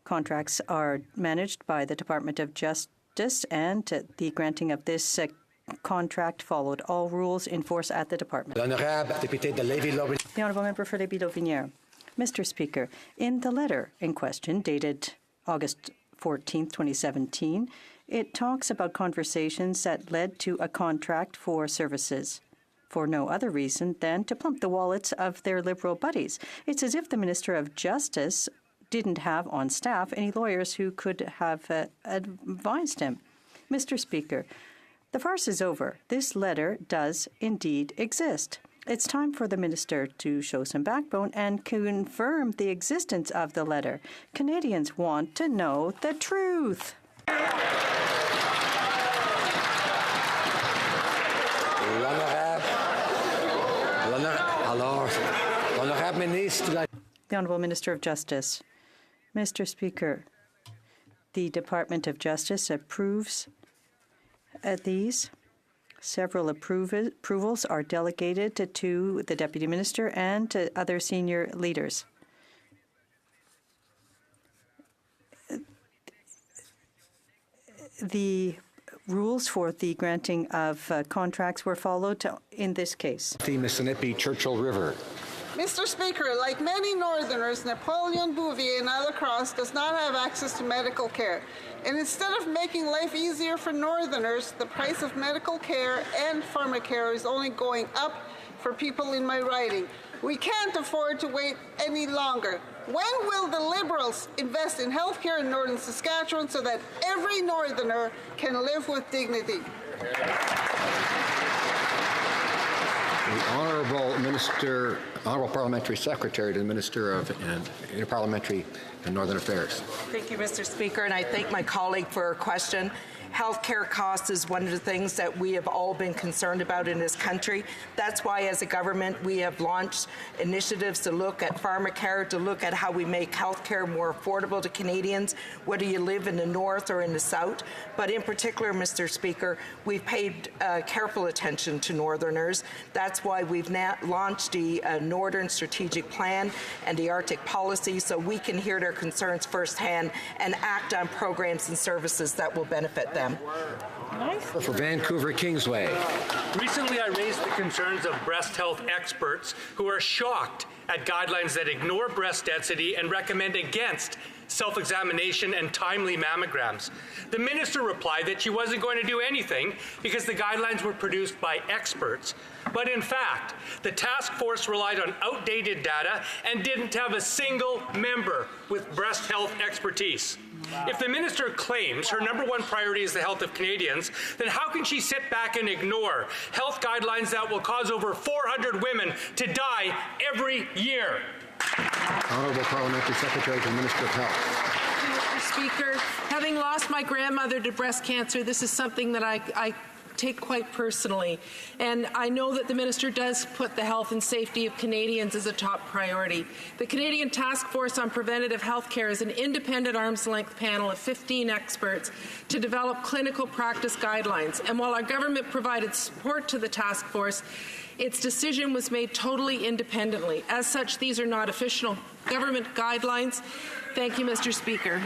Contracts are managed by the Department of Justice, and the granting of this contract followed all rules in force at the department. The Honourable Member for Lévis-Lauvinière. Mr. Speaker, in the letter in question, dated August 14, 2017, it talks about conversations that led to a contract for services for no other reason than to plump the wallets of their Liberal buddies. It's as if the Minister of Justice didn't have on staff any lawyers who could have advised him. Mr. Speaker, the farce is over. This letter does indeed exist. It's time for the minister to show some backbone and confirm the existence of the letter. Canadians want to know the truth. The Honourable Minister of Justice. Mr. Speaker, the Department of Justice approves these. Several approvals are delegated to the Deputy Minister and to other senior leaders. The rules for the granting of contracts were followed in this case. The Mississippi Churchill River. Mr. Speaker, like many Northerners, Napoleon Bouvier in Alla-Crosse does not have access to medical care. And instead of making life easier for Northerners, the price of medical care and pharmacare is only going up for people in my riding. We can't afford to wait any longer. When will the Liberals invest in health care in Northern Saskatchewan so that every Northerner can live with dignity? The Honourable Minister, Honourable Parliamentary Secretary to the Minister of Interparliamentary and Northern Affairs. Thank you, Mr. Speaker, and I thank my colleague for her question. Healthcare costs is one of the things that we have all been concerned about in this country. That's why, as a government, we have launched initiatives to look at pharmacare, to look at how we make healthcare more affordable to Canadians, whether you live in the north or in the south. But in particular, Mr. Speaker, we've paid careful attention to Northerners. That's why we've now launched the Northern Strategic Plan and the Arctic Policy, so we can hear their concerns firsthand and act on programs and services that will benefit them. For Vancouver Kingsway. Recently, I raised the concerns of breast health experts who are shocked at guidelines that ignore breast density and recommend against self-examination and timely mammograms. The minister replied that she wasn't going to do anything because the guidelines were produced by experts. But in fact, the task force relied on outdated data and didn't have a single member with breast health expertise. If the minister claims her #1 priority is the health of Canadians, then how can she sit back and ignore health guidelines that will cause over 400 women to die every year? Honourable Parliamentary Secretary to the Minister of Health. Mr. Speaker, having lost my grandmother to breast cancer, this is something that I take quite personally. And I know that the minister does put the health and safety of Canadians as a top priority. The Canadian Task Force on Preventative Health Care is an independent arm's-length panel of 15 experts to develop clinical practice guidelines. And while our government provided support to the task force, its decision was made totally independently. As such, these are not official government guidelines. Thank you, Mr. Speaker.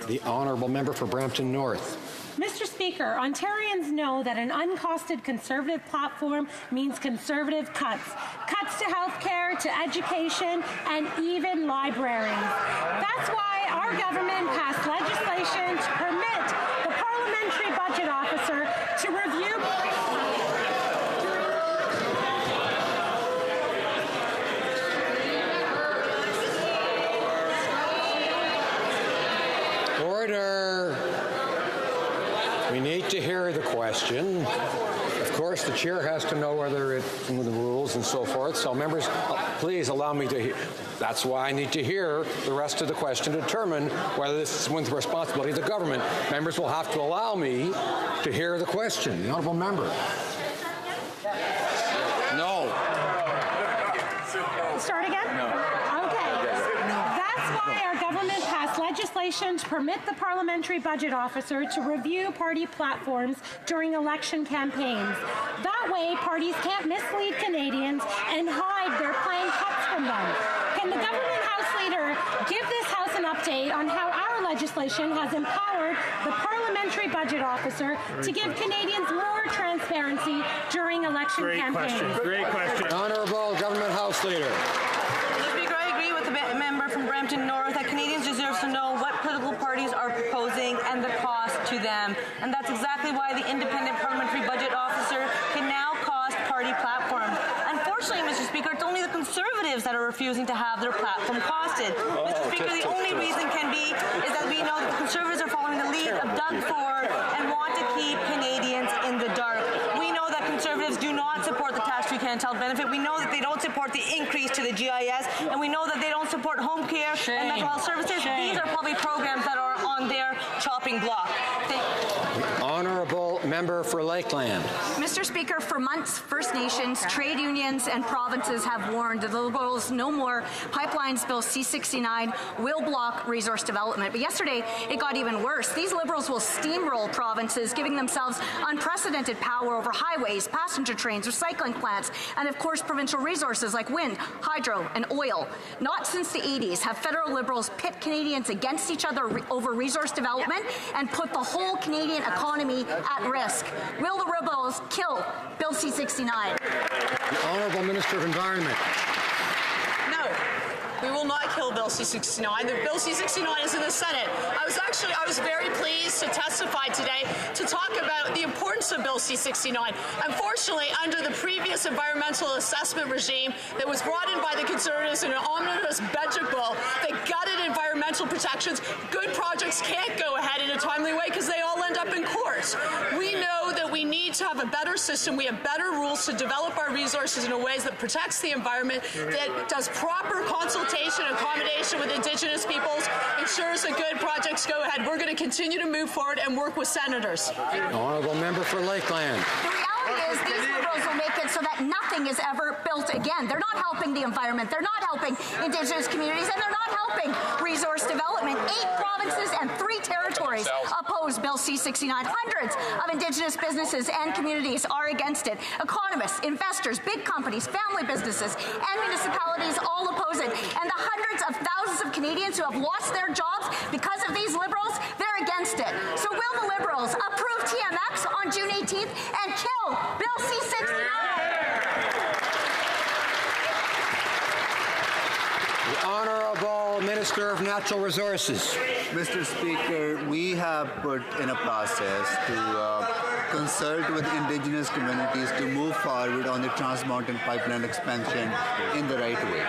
The Honourable Member for Brampton North. Mr. Speaker, Ontarians know that an uncosted Conservative platform means Conservative cuts. Cuts to health care, to education, and even libraries. That's why our government passed legislation to permit the Parliamentary Budget Officer to review... Order. We need to hear the question. Of course, the chair has to know whether it's in the rules and so forth. So members, please allow me to hear. That's why I need to hear the rest of the question to determine whether this is within the responsibility of the government. Members will have to allow me to hear the question. The Honourable Member. No. Start again? No. Okay. That's why our government passed legislation to permit the Parliamentary Budget Officer to review party platforms during election campaigns. That way, parties can't mislead Canadians and hide their planned cuts from them. Can the government House Leader give this House an update on how our other legislation has empowered the Parliamentary Budget Officer to give Canadians more transparency during election campaigns. Great question. Honourable Government House Leader. Mr. Speaker, I agree with the member from Brampton North that Canadians deserve to know what political parties are proposing and the cost to them. And that's exactly why the Independent Parliamentary Budget Officer can now cost party platforms. Unfortunately, Mr. Speaker, it's only the Conservatives that are refusing to have their platform costed. Mr. Speaker, the only reason can be is that we know that the Conservatives are following the lead of Doug Ford and want to keep Canadians in the dark. We know that Conservatives do not support the tax-free Canada Health benefit. We know that they don't support the increase to the GIS, and we know that they don't support home care and mental health services. These are probably programs that are on their chopping block. Honourable Member for Lakeland. Mr. Speaker, for months, First Nations, trade unions, and provinces have warned that the Liberals' No More Pipelines Bill C-69 will block resource development. But yesterday, it got even worse. These Liberals will steamroll provinces, giving themselves unprecedented power over highways, passenger trains, recycling plants, and of course, provincial resources like wind, hydro, and oil. Not since the 80s have federal Liberals pit Canadians against each other over resource development and put the whole Canadian economy at risk. Will the Liberals kill Bill C-69? The Honourable Minister of Environment. No. We will not kill Bill C-69. The Bill C-69 is in the Senate. I was very pleased to testify today to talk about the importance of Bill C-69. Unfortunately, under the previous environmental assessment regime that was brought in by the Conservatives in an omnibus budget bill that gutted environmental protections, good projects can't go ahead in a timely way because they all end up in court. We know that we need to have a better system. We have better rules to develop our resources in a way that protects the environment, that does proper consultation and accommodation with Indigenous peoples, ensures that good projects go ahead. We're going to continue to move forward and work with senators. The Honourable Member for Lakeland. The reality is these Liberals will make it so that nothing is ever built again. They're not helping the environment. They're not helping Indigenous communities, and they're not helping resource development. 8 provinces and 3 territories oppose Bill C-69. Hundreds of Indigenous businesses and communities are against it. Economists, investors, big companies, family businesses, and municipalities all oppose it. And the hundreds of thousands of Canadians who have lost their jobs because of these Liberals, they're against it. So will the Liberals approve TMX on June 18th and kill Bill C-69? The Honourable Minister of Natural Resources. Mr. Speaker, we have put in a process to consult with Indigenous communities to move forward on the Trans Mountain Pipeline expansion in the right way.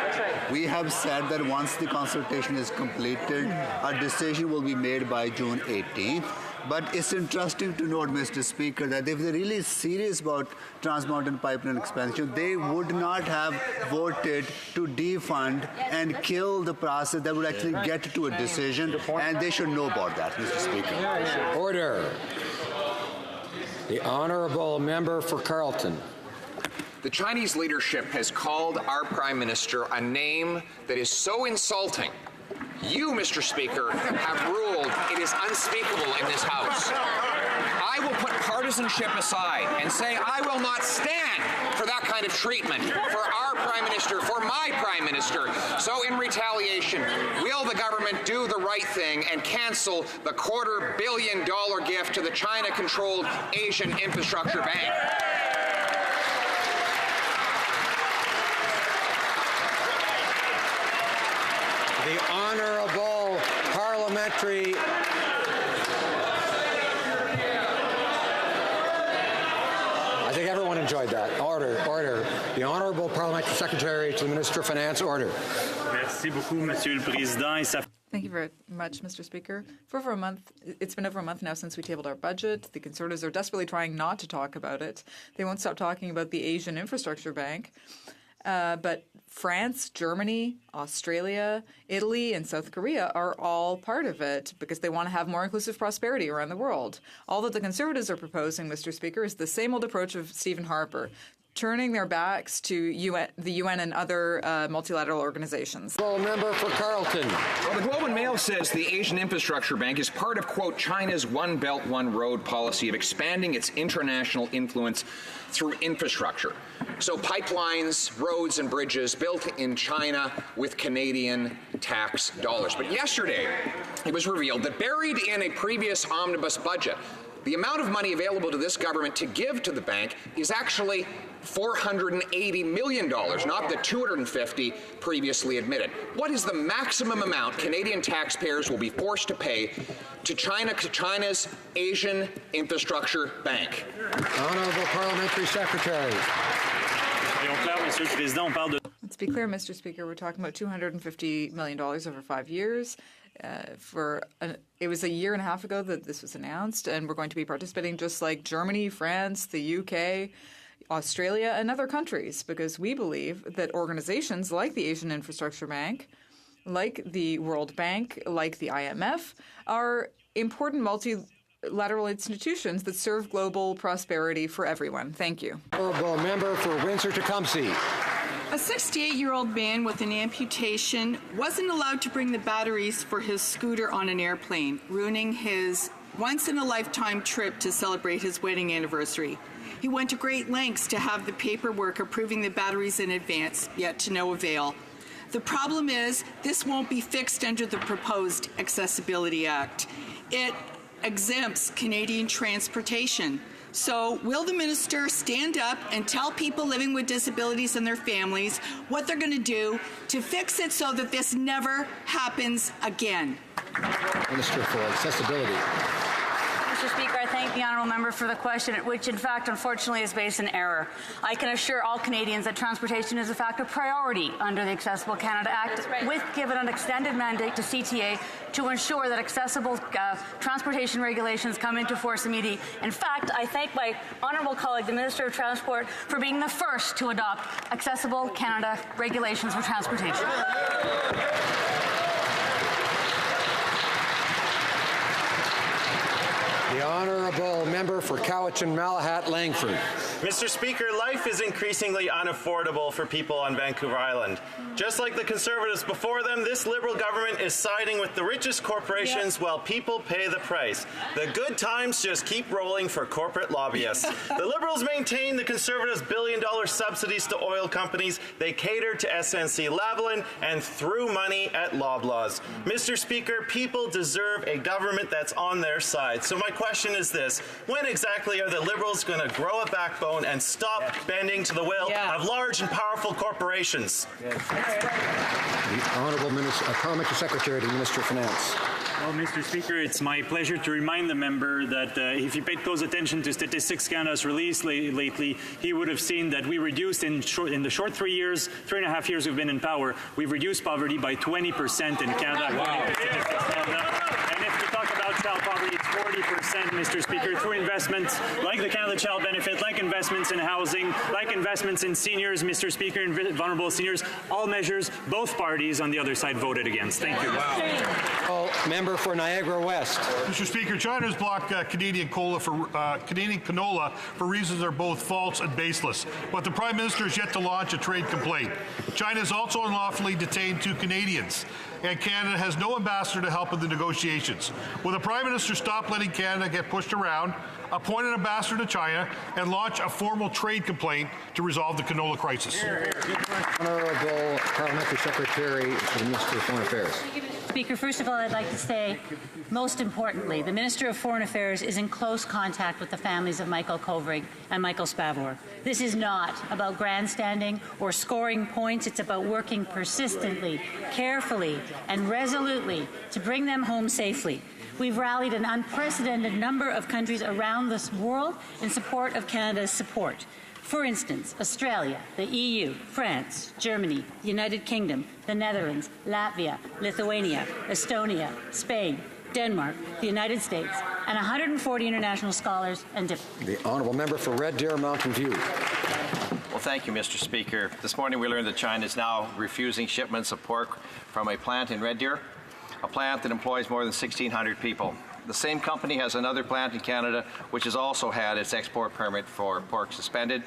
We have said that once the consultation is completed, a decision will be made by June 18th. But it's interesting to note, Mr. Speaker, that if they're really serious about Trans Mountain Pipeline expansion, they would not have voted to defund and kill the process that would actually get to a decision, and they should know about that, Mr. Speaker. Order. The Honourable Member for Carleton. The Chinese leadership has called our Prime Minister a name that is so insulting. You, Mr. Speaker, have ruled it is unspeakable in this House. I will put partisanship aside and say I will not stand for that kind of treatment for our Prime Minister, for my Prime Minister. So in retaliation, will the government do the right thing and cancel the $250 million gift to the China-controlled Asian Infrastructure Bank? The Honourable Parliamentary I think everyone enjoyed that. Order. The Honourable Parliamentary Secretary to the Minister of Finance. Order. Merci beaucoup, Monsieur le Président. Thank you very much, Mr. Speaker. It's been over a month now since we tabled our budget. The Conservatives are desperately trying not to talk about it. They won't stop talking about the Asian Infrastructure Bank. But France, Germany, Australia, Italy, and South Korea are all part of it because they want to have more inclusive prosperity around the world. All that the Conservatives are proposing, Mr. Speaker, is the same old approach of Stephen Harper. turning their backs to the UN and other multilateral organizations. Member for Carleton. Well, the Globe and Mail says the Asian Infrastructure Bank is part of, quote, China's One Belt, One Road policy of expanding its international influence through infrastructure. So pipelines, roads, and bridges built in China with Canadian tax dollars. But yesterday, it was revealed that buried in a previous omnibus budget, the amount of money available to this government to give to the bank is actually $480 million, not the $250 previously admitted. What is the maximum amount Canadian taxpayers will be forced to pay to China's Asian Infrastructure Bank? Honourable Parliamentary Secretary. Let's be clear, Mr. Speaker, we're talking about $250 million over 5 years. It was a year and a half ago that this was announced, and we're going to be participating just like Germany, France, the UK, Australia, and other countries, because we believe that organizations like the Asian Infrastructure Bank, like the World Bank, like the IMF, are important multilateral institutions that serve global prosperity for everyone. Thank you. Honourable Member for Windsor-Tecumseh. A 68-year-old man with an amputation wasn't allowed to bring the batteries for his scooter on an airplane, ruining his once-in-a-lifetime trip to celebrate his wedding anniversary. He went to great lengths to have the paperwork approving the batteries in advance, yet to no avail. The problem is, this won't be fixed under the proposed Accessibility Act. It exempts Canadian transportation. So will the minister stand up and tell people living with disabilities and their families what they're going to do to fix it so that this never happens again? Minister for Accessibility. Mr. Speaker, I thank the honourable member for the question, which in fact unfortunately is based in error. I can assure all Canadians that transportation is in fact a priority under the Accessible Canada Act, with given an extended mandate to CTA to ensure that accessible transportation regulations come into force immediately. In fact, I thank my honourable colleague, the Minister of Transport, for being the first to adopt Accessible Canada regulations for transportation. The Honourable Member for Cowichan-Malahat-Langford. Mr. Speaker, life is increasingly unaffordable for people on Vancouver Island. Just like the Conservatives before them, this Liberal government is siding with the richest corporations while people pay the price. The good times just keep rolling for corporate lobbyists. The Liberals maintain the Conservatives' billion-dollar subsidies to oil companies. They cater to SNC-Lavalin and threw money at Loblaws. Mr. Speaker, people deserve a government that's on their side. So my question is this: when exactly are the Liberals going to grow a backbone and stop bending to the will of large and powerful corporations? The Honourable Parliamentary Secretary to the Minister of Finance. Well, Mr. Speaker, it's my pleasure to remind the member that if he paid close attention to Statistics Canada's release lately, he would have seen that we reduced in the short 3 and a half years we've been in power, we've reduced poverty by 20% in Canada. Wow. And if we talk about child poverty, it's 40%, Mr. Speaker, through investments like the Canada Child Benefit, like investments in housing, like investments in seniors, Mr. Speaker, and vulnerable seniors, all measures both parties on the other side voted against. Thank you. Wow. Member for Niagara West. Mr. Speaker, China has blocked Canadian canola for reasons that are both false and baseless. But the Prime Minister is yet to launch a trade complaint. China has also unlawfully detained 2 Canadians, and Canada has no ambassador to help with the negotiations. Will the Prime Minister stop letting Canada get pushed around, appoint an ambassador to China, and launch a formal trade complaint to resolve the canola crisis? Honourable Parliamentary Secretary to the Minister of Foreign Affairs. Speaker, first of all, I'd like to say, most importantly, the Minister of Foreign Affairs is in close contact with the families of Michael Kovrig and Michael Spavor. This is not about grandstanding or scoring points. It's about working persistently, carefully, and resolutely to bring them home safely. We've rallied an unprecedented number of countries around the world in support of Canada's support. For instance, Australia, the EU, France, Germany, the United Kingdom, the Netherlands, Latvia, Lithuania, Estonia, Spain, Denmark, the United States, and 140 international scholars and The Honourable Member for Red Deer Mountain View. Well, thank you, Mr. Speaker. This morning we learned that China is now refusing shipments of pork from a plant in Red Deer, a plant that employs more than 1,600 people. The same company has another plant in Canada which has also had its export permit for pork suspended.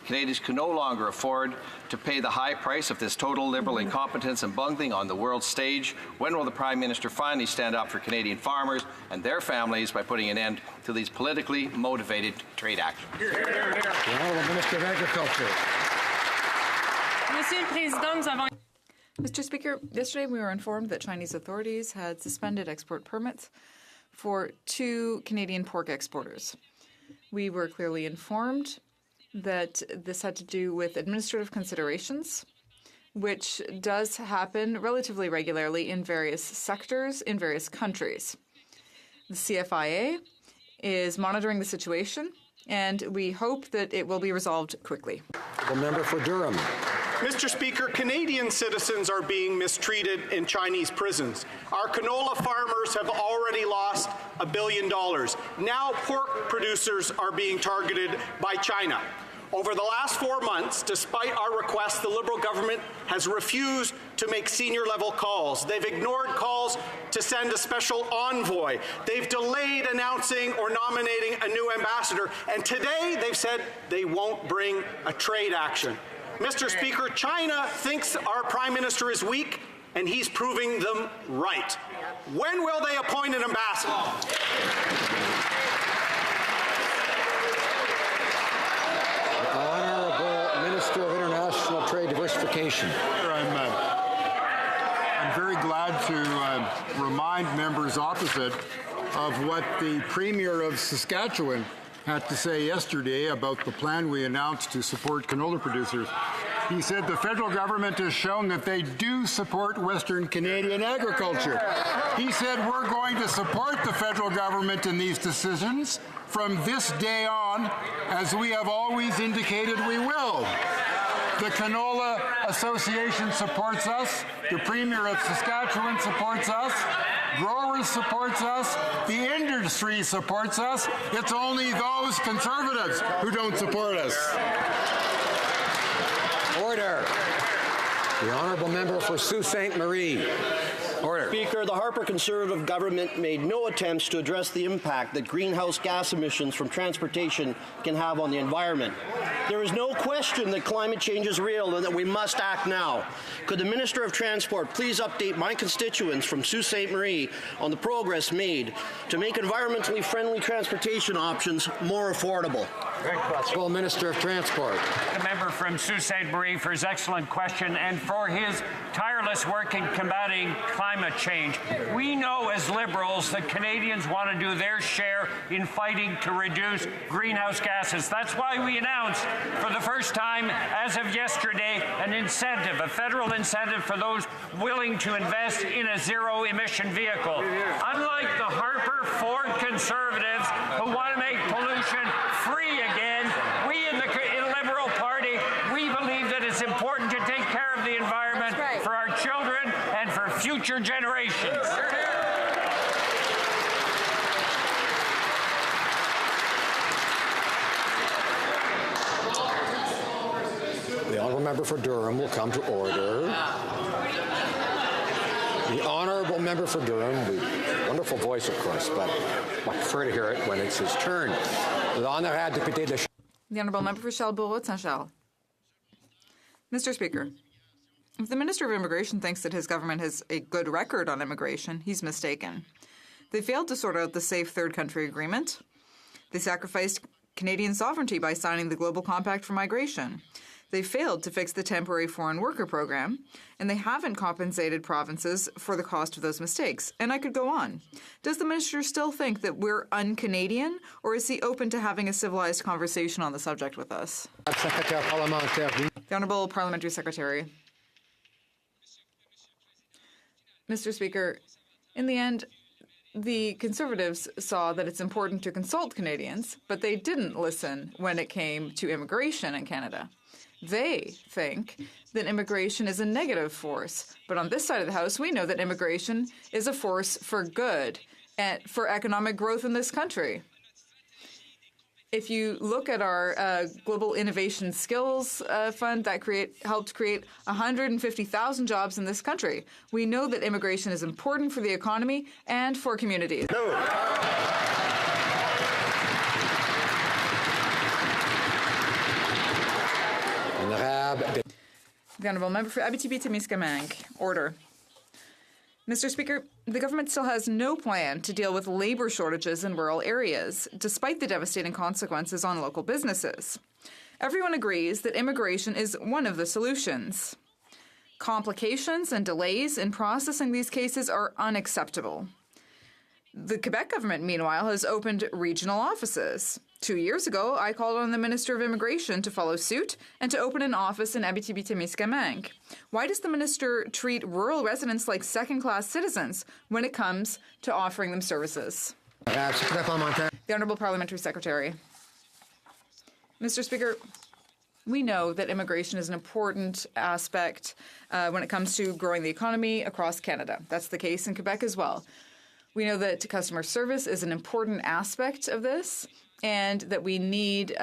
Canadians can no longer afford to pay the high price of this total Liberal incompetence and bungling on the world stage. When will the Prime Minister finally stand up for Canadian farmers and their families by putting an end to these politically motivated trade actions? The Honourable Minister of Agriculture. Mr. Speaker, yesterday we were informed that Chinese authorities had suspended export permits for 2 Canadian pork exporters. We were clearly informed that this had to do with administrative considerations, which does happen relatively regularly in various sectors in various countries. The CFIA is monitoring the situation, and we hope that it will be resolved quickly. The member for Durham. Mr. Speaker, Canadian citizens are being mistreated in Chinese prisons. Our canola farmers have already lost $1 billion. Now pork producers are being targeted by China. Over the last 4 months, despite our requests, the Liberal government has refused to make senior-level calls. They've ignored calls to send a special envoy. They've delayed announcing or nominating a new ambassador. And today they've said they won't bring a trade action. Mr. Speaker, China thinks our Prime Minister is weak, and he's proving them right. When will they appoint an ambassador? The Honourable Minister of International Trade Diversification. I'm very glad to remind members opposite of what the Premier of Saskatchewan had to say yesterday about the plan we announced to support canola producers. He said the federal government has shown that they do support Western Canadian agriculture. He said we're going to support the federal government in these decisions from this day on, as we have always indicated we will. The Canola Association supports us. The Premier of Saskatchewan supports us. Growers supports us. The industry supports us. It's only those Conservatives who don't support us. Order. The Honourable Member for Sault Ste. Marie. Order. Speaker, the Harper Conservative government made no attempts to address the impact that greenhouse gas emissions from transportation can have on the environment. There is no question that climate change is real and that we must act now. Could the Minister of Transport please update my constituents from Sault Ste. Marie on the progress made to make environmentally friendly transportation options more affordable? Well, Minister of Transport. The member from Sault Ste. Marie for his excellent question and for his tireless work in combating climate change. We know as Liberals that Canadians want to do their share in fighting to reduce greenhouse gases. That's why we announced for the first time, as of yesterday, an incentive, a federal incentive for those willing to invest in a zero-emission vehicle. Unlike the Harper Ford Conservatives who want to make pollution free again, we in the Liberal Party, we believe that it's important to take care of the environment for our children and for future generations. The Honourable Member for Durham will come to order. The Honourable Member for Durham, wonderful voice, of course, but I prefer to hear it when it's his turn. The Honourable Member for Charles-Bourreau-Saint-Charles. Mr. Speaker, if the Minister of Immigration thinks that his government has a good record on immigration, he's mistaken. They failed to sort out the Safe Third Country Agreement. They sacrificed Canadian sovereignty by signing the Global Compact for Migration. They failed to fix the temporary foreign worker program, and they haven't compensated provinces for the cost of those mistakes. And I could go on. Does the minister still think that we're un-Canadian, or is he open to having a civilized conversation on the subject with us? The Honourable Parliamentary Secretary. Mr. Speaker, in the end, the Conservatives saw that it's important to consult Canadians, but they didn't listen when it came to immigration in Canada. They think that immigration is a negative force. But on this side of the House, we know that immigration is a force for good and for economic growth in this country. If you look at our Global Innovation Skills Fund that helped create 150,000 jobs in this country, we know that immigration is important for the economy and for communities. The Honourable Member for Abitibi-Témiscamingue. Order. Mr. Speaker, the government still has no plan to deal with labour shortages in rural areas, despite the devastating consequences on local businesses. Everyone agrees that immigration is one of the solutions. Complications and delays in processing these cases are unacceptable. The Quebec government, meanwhile, has opened regional offices. 2 years ago, I called on the Minister of Immigration to follow suit and to open an office in Abitibi-Témiscamingue. Why does the minister treat rural residents like second-class citizens when it comes to offering them services? The Honourable Parliamentary Secretary. Mr. Speaker, we know that immigration is an important aspect when it comes to growing the economy across Canada. That's the case in Quebec as well. We know that customer service is an important aspect of this, and that we need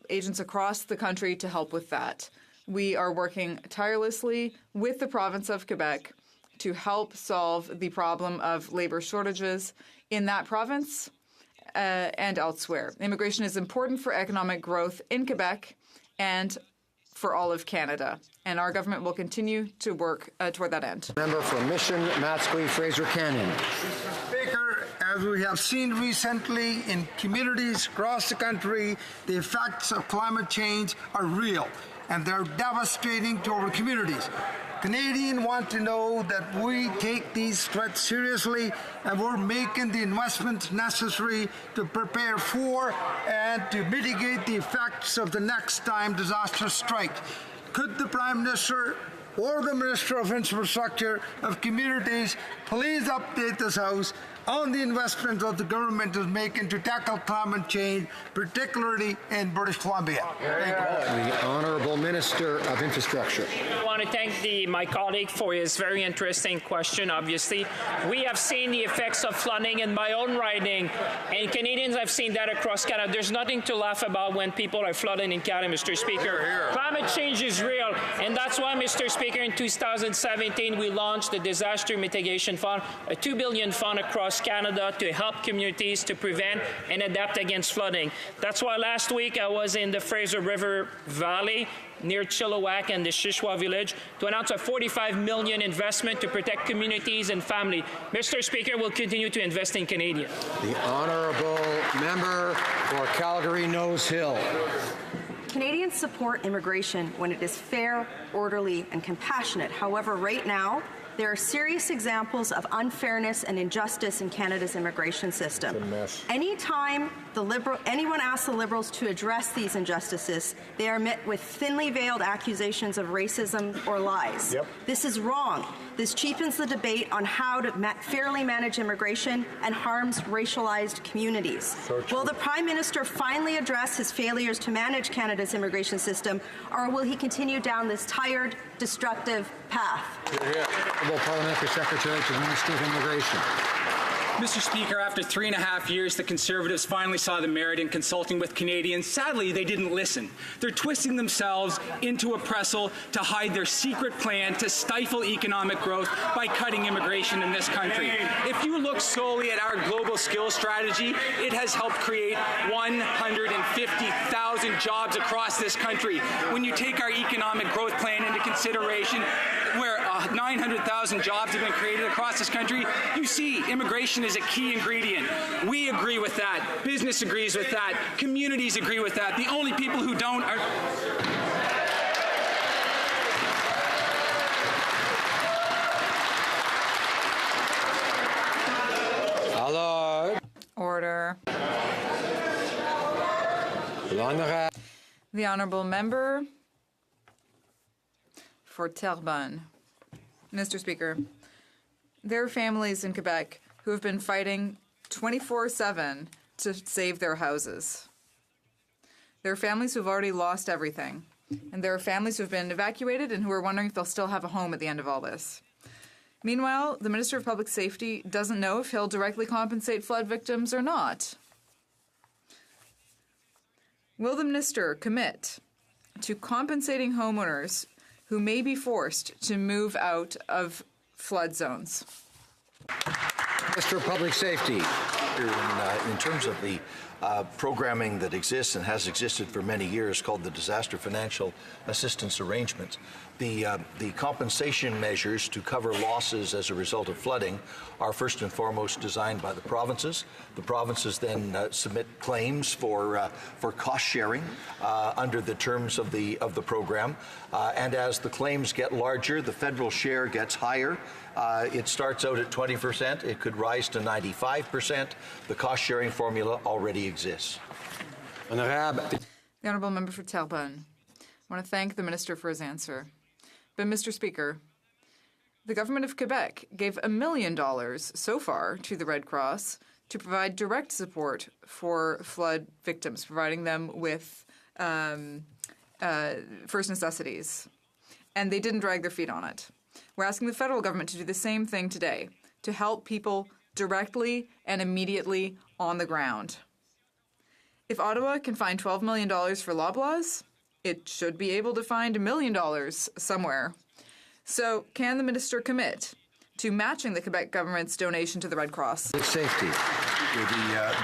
agents across the country to help with that. We are working tirelessly with the province of Quebec to help solve the problem of labour shortages in that province and elsewhere. Immigration is important for economic growth in Quebec and for all of Canada, and our government will continue to work toward that end. Member for Mission, Matsqui, Fraser Canyon. Speaker, as we have seen recently in communities across the country, the effects of climate change are real, and they're devastating to our communities. Canadians want to know that we take these threats seriously and we're making the investments necessary to prepare for and to mitigate the effects of the next time disaster strikes. Could the Prime Minister or the Minister of Infrastructure of Communities please update this House on the investments that the government is making to tackle climate change, particularly in British Columbia? The Honourable Minister of Infrastructure. I want to thank my colleague for his very interesting question, obviously. We have seen the effects of flooding in my own riding, and Canadians have seen that across Canada. There's nothing to laugh about when people are flooding in Canada, Mr. Speaker. Climate change is real, and that's why, Mr. Speaker, in 2017, we launched the Disaster Mitigation Fund, a $2 billion fund across Canada to help communities to prevent and adapt against flooding. That's why last week I was in the Fraser River Valley near Chilliwack and the Shishwa village to announce a $45 million investment to protect communities and family. Mr. Speaker, we'll continue to invest in Canadians. The Honourable Member for Calgary Nose Hill. Canadians support immigration when it is fair, orderly, and compassionate. However, right now, there are serious examples of unfairness and injustice in Canada's immigration system. It's a mess. Anytime anyone asks the Liberals to address these injustices, they are met with thinly veiled accusations of racism or lies. Yep. This is wrong. This cheapens the debate on how to fairly manage immigration and harms racialized communities. Will the Prime Minister finally address his failures to manage Canada's immigration system, or will he continue down this tired, destructive path? Honourable Parliamentary Secretary to the Minister of Immigration. Mr. Speaker, after 3.5 years, the Conservatives finally saw the merit in consulting with Canadians. Sadly, they didn't listen. They're twisting themselves into a pretzel to hide their secret plan to stifle economic growth by cutting immigration in this country. If you look solely at our global skills strategy, it has helped create 150,000 jobs across this country. When you take our economic growth plan into consideration, where 900,000 jobs have been created across this country, you see immigration is a key ingredient. We agree with that. Business agrees with that. Communities agree with that. The only people who don't are... Hello. Order. The Honourable Member for Terrebonne. Mr. Speaker, there are families in Quebec who have been fighting 24/7 to save their houses. There are families who have already lost everything, and there are families who have been evacuated and who are wondering if they'll still have a home at the end of all this. Meanwhile, the Minister of Public Safety doesn't know if he'll directly compensate flood victims or not. Will the minister commit to compensating homeowners who may be forced to move out of flood zones? Minister of Public Safety. Speaker, in terms of the programming that exists and has existed for many years called the Disaster Financial Assistance Arrangement, the compensation measures to cover losses as a result of flooding are first and foremost designed by the provinces. The provinces then submit claims for cost sharing under the terms of the program, and as the claims get larger, the federal share gets higher. It starts out at 20%. It could rise to 95%. The cost-sharing formula already exists. The Honourable Member for Terrebonne. I want to thank the Minister for his answer. But, Mr. Speaker, the Government of Quebec gave $1 million so far to the Red Cross to provide direct support for flood victims, providing them with first necessities. And they didn't drag their feet on it. We're asking the federal government to do the same thing today, to help people directly and immediately on the ground. If Ottawa can find $12 million for Loblaws, it should be able to find $1 million somewhere. So can the minister commit to matching the Quebec government's donation to the Red Cross? Safety.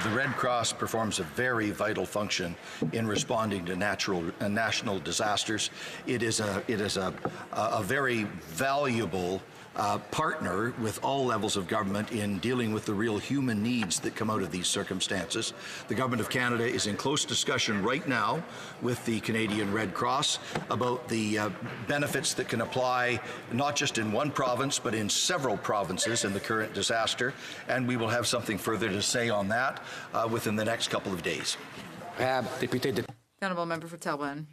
The Red Cross performs a very vital function in responding to national disasters. It is a very valuable partner with all levels of government in dealing with the real human needs that come out of these circumstances. The Government of Canada is in close discussion right now with the Canadian Red Cross about the benefits that can apply not just in one province but in several provinces in the current disaster, and we will have something further to say on that within the next couple of days. The Honourable Member for Terrebonne.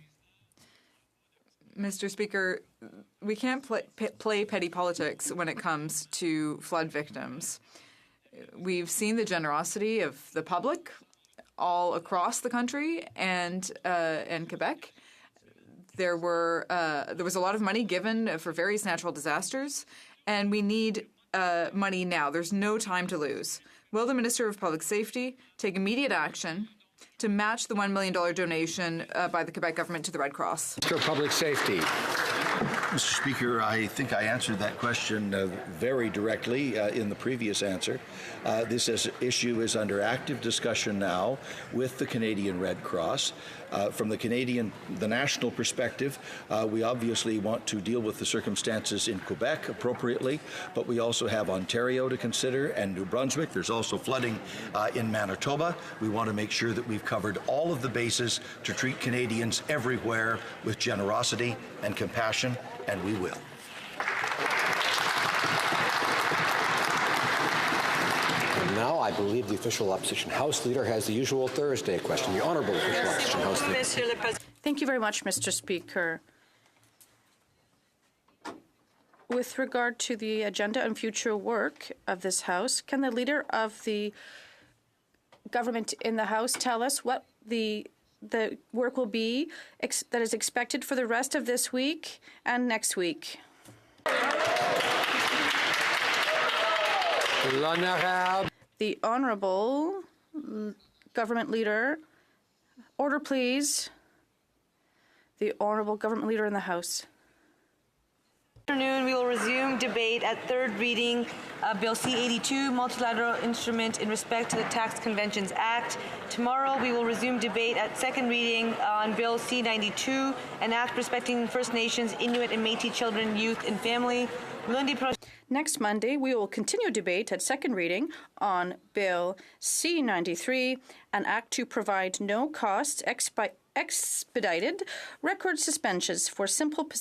Mr. Speaker, we can't play petty politics when it comes to flood victims. We've seen the generosity of the public all across the country and Quebec. There was a lot of money given for various natural disasters, and we need money now. There's no time to lose. Will the Minister of Public Safety take immediate action to match the $1 million donation by the Quebec government to the Red Cross? Minister of Public Safety. Mr. Speaker, I think I answered that question very directly in the previous answer. This issue is under active discussion now with the Canadian Red Cross. From the national perspective, we obviously want to deal with the circumstances in Quebec appropriately, but we also have Ontario to consider and New Brunswick. There's also flooding in Manitoba. We want to make sure that we've covered all of the bases to treat Canadians everywhere with generosity and compassion, and we will. And now I believe the official opposition House Leader has the usual Thursday question. The Honourable Official Opposition House Leader. Thank you very much, Mr. Speaker. With regard to the agenda and future work of this House, can the Leader of the government in the House tell us what the work will be that is expected for the rest of this week and next week? The Honourable Government Leader. Order, please. The Honourable Government Leader in the House. Afternoon, we will resume debate at third reading of Bill C-82, Multilateral Instrument in Respect to the Tax Conventions Act. Tomorrow, we will resume debate at second reading on Bill C-92, an act respecting First Nations, Inuit, and Métis children, youth, and family. Next Monday, we will continue debate at second reading on Bill C-93, an act to provide no-cost expedited record suspensions for simple possession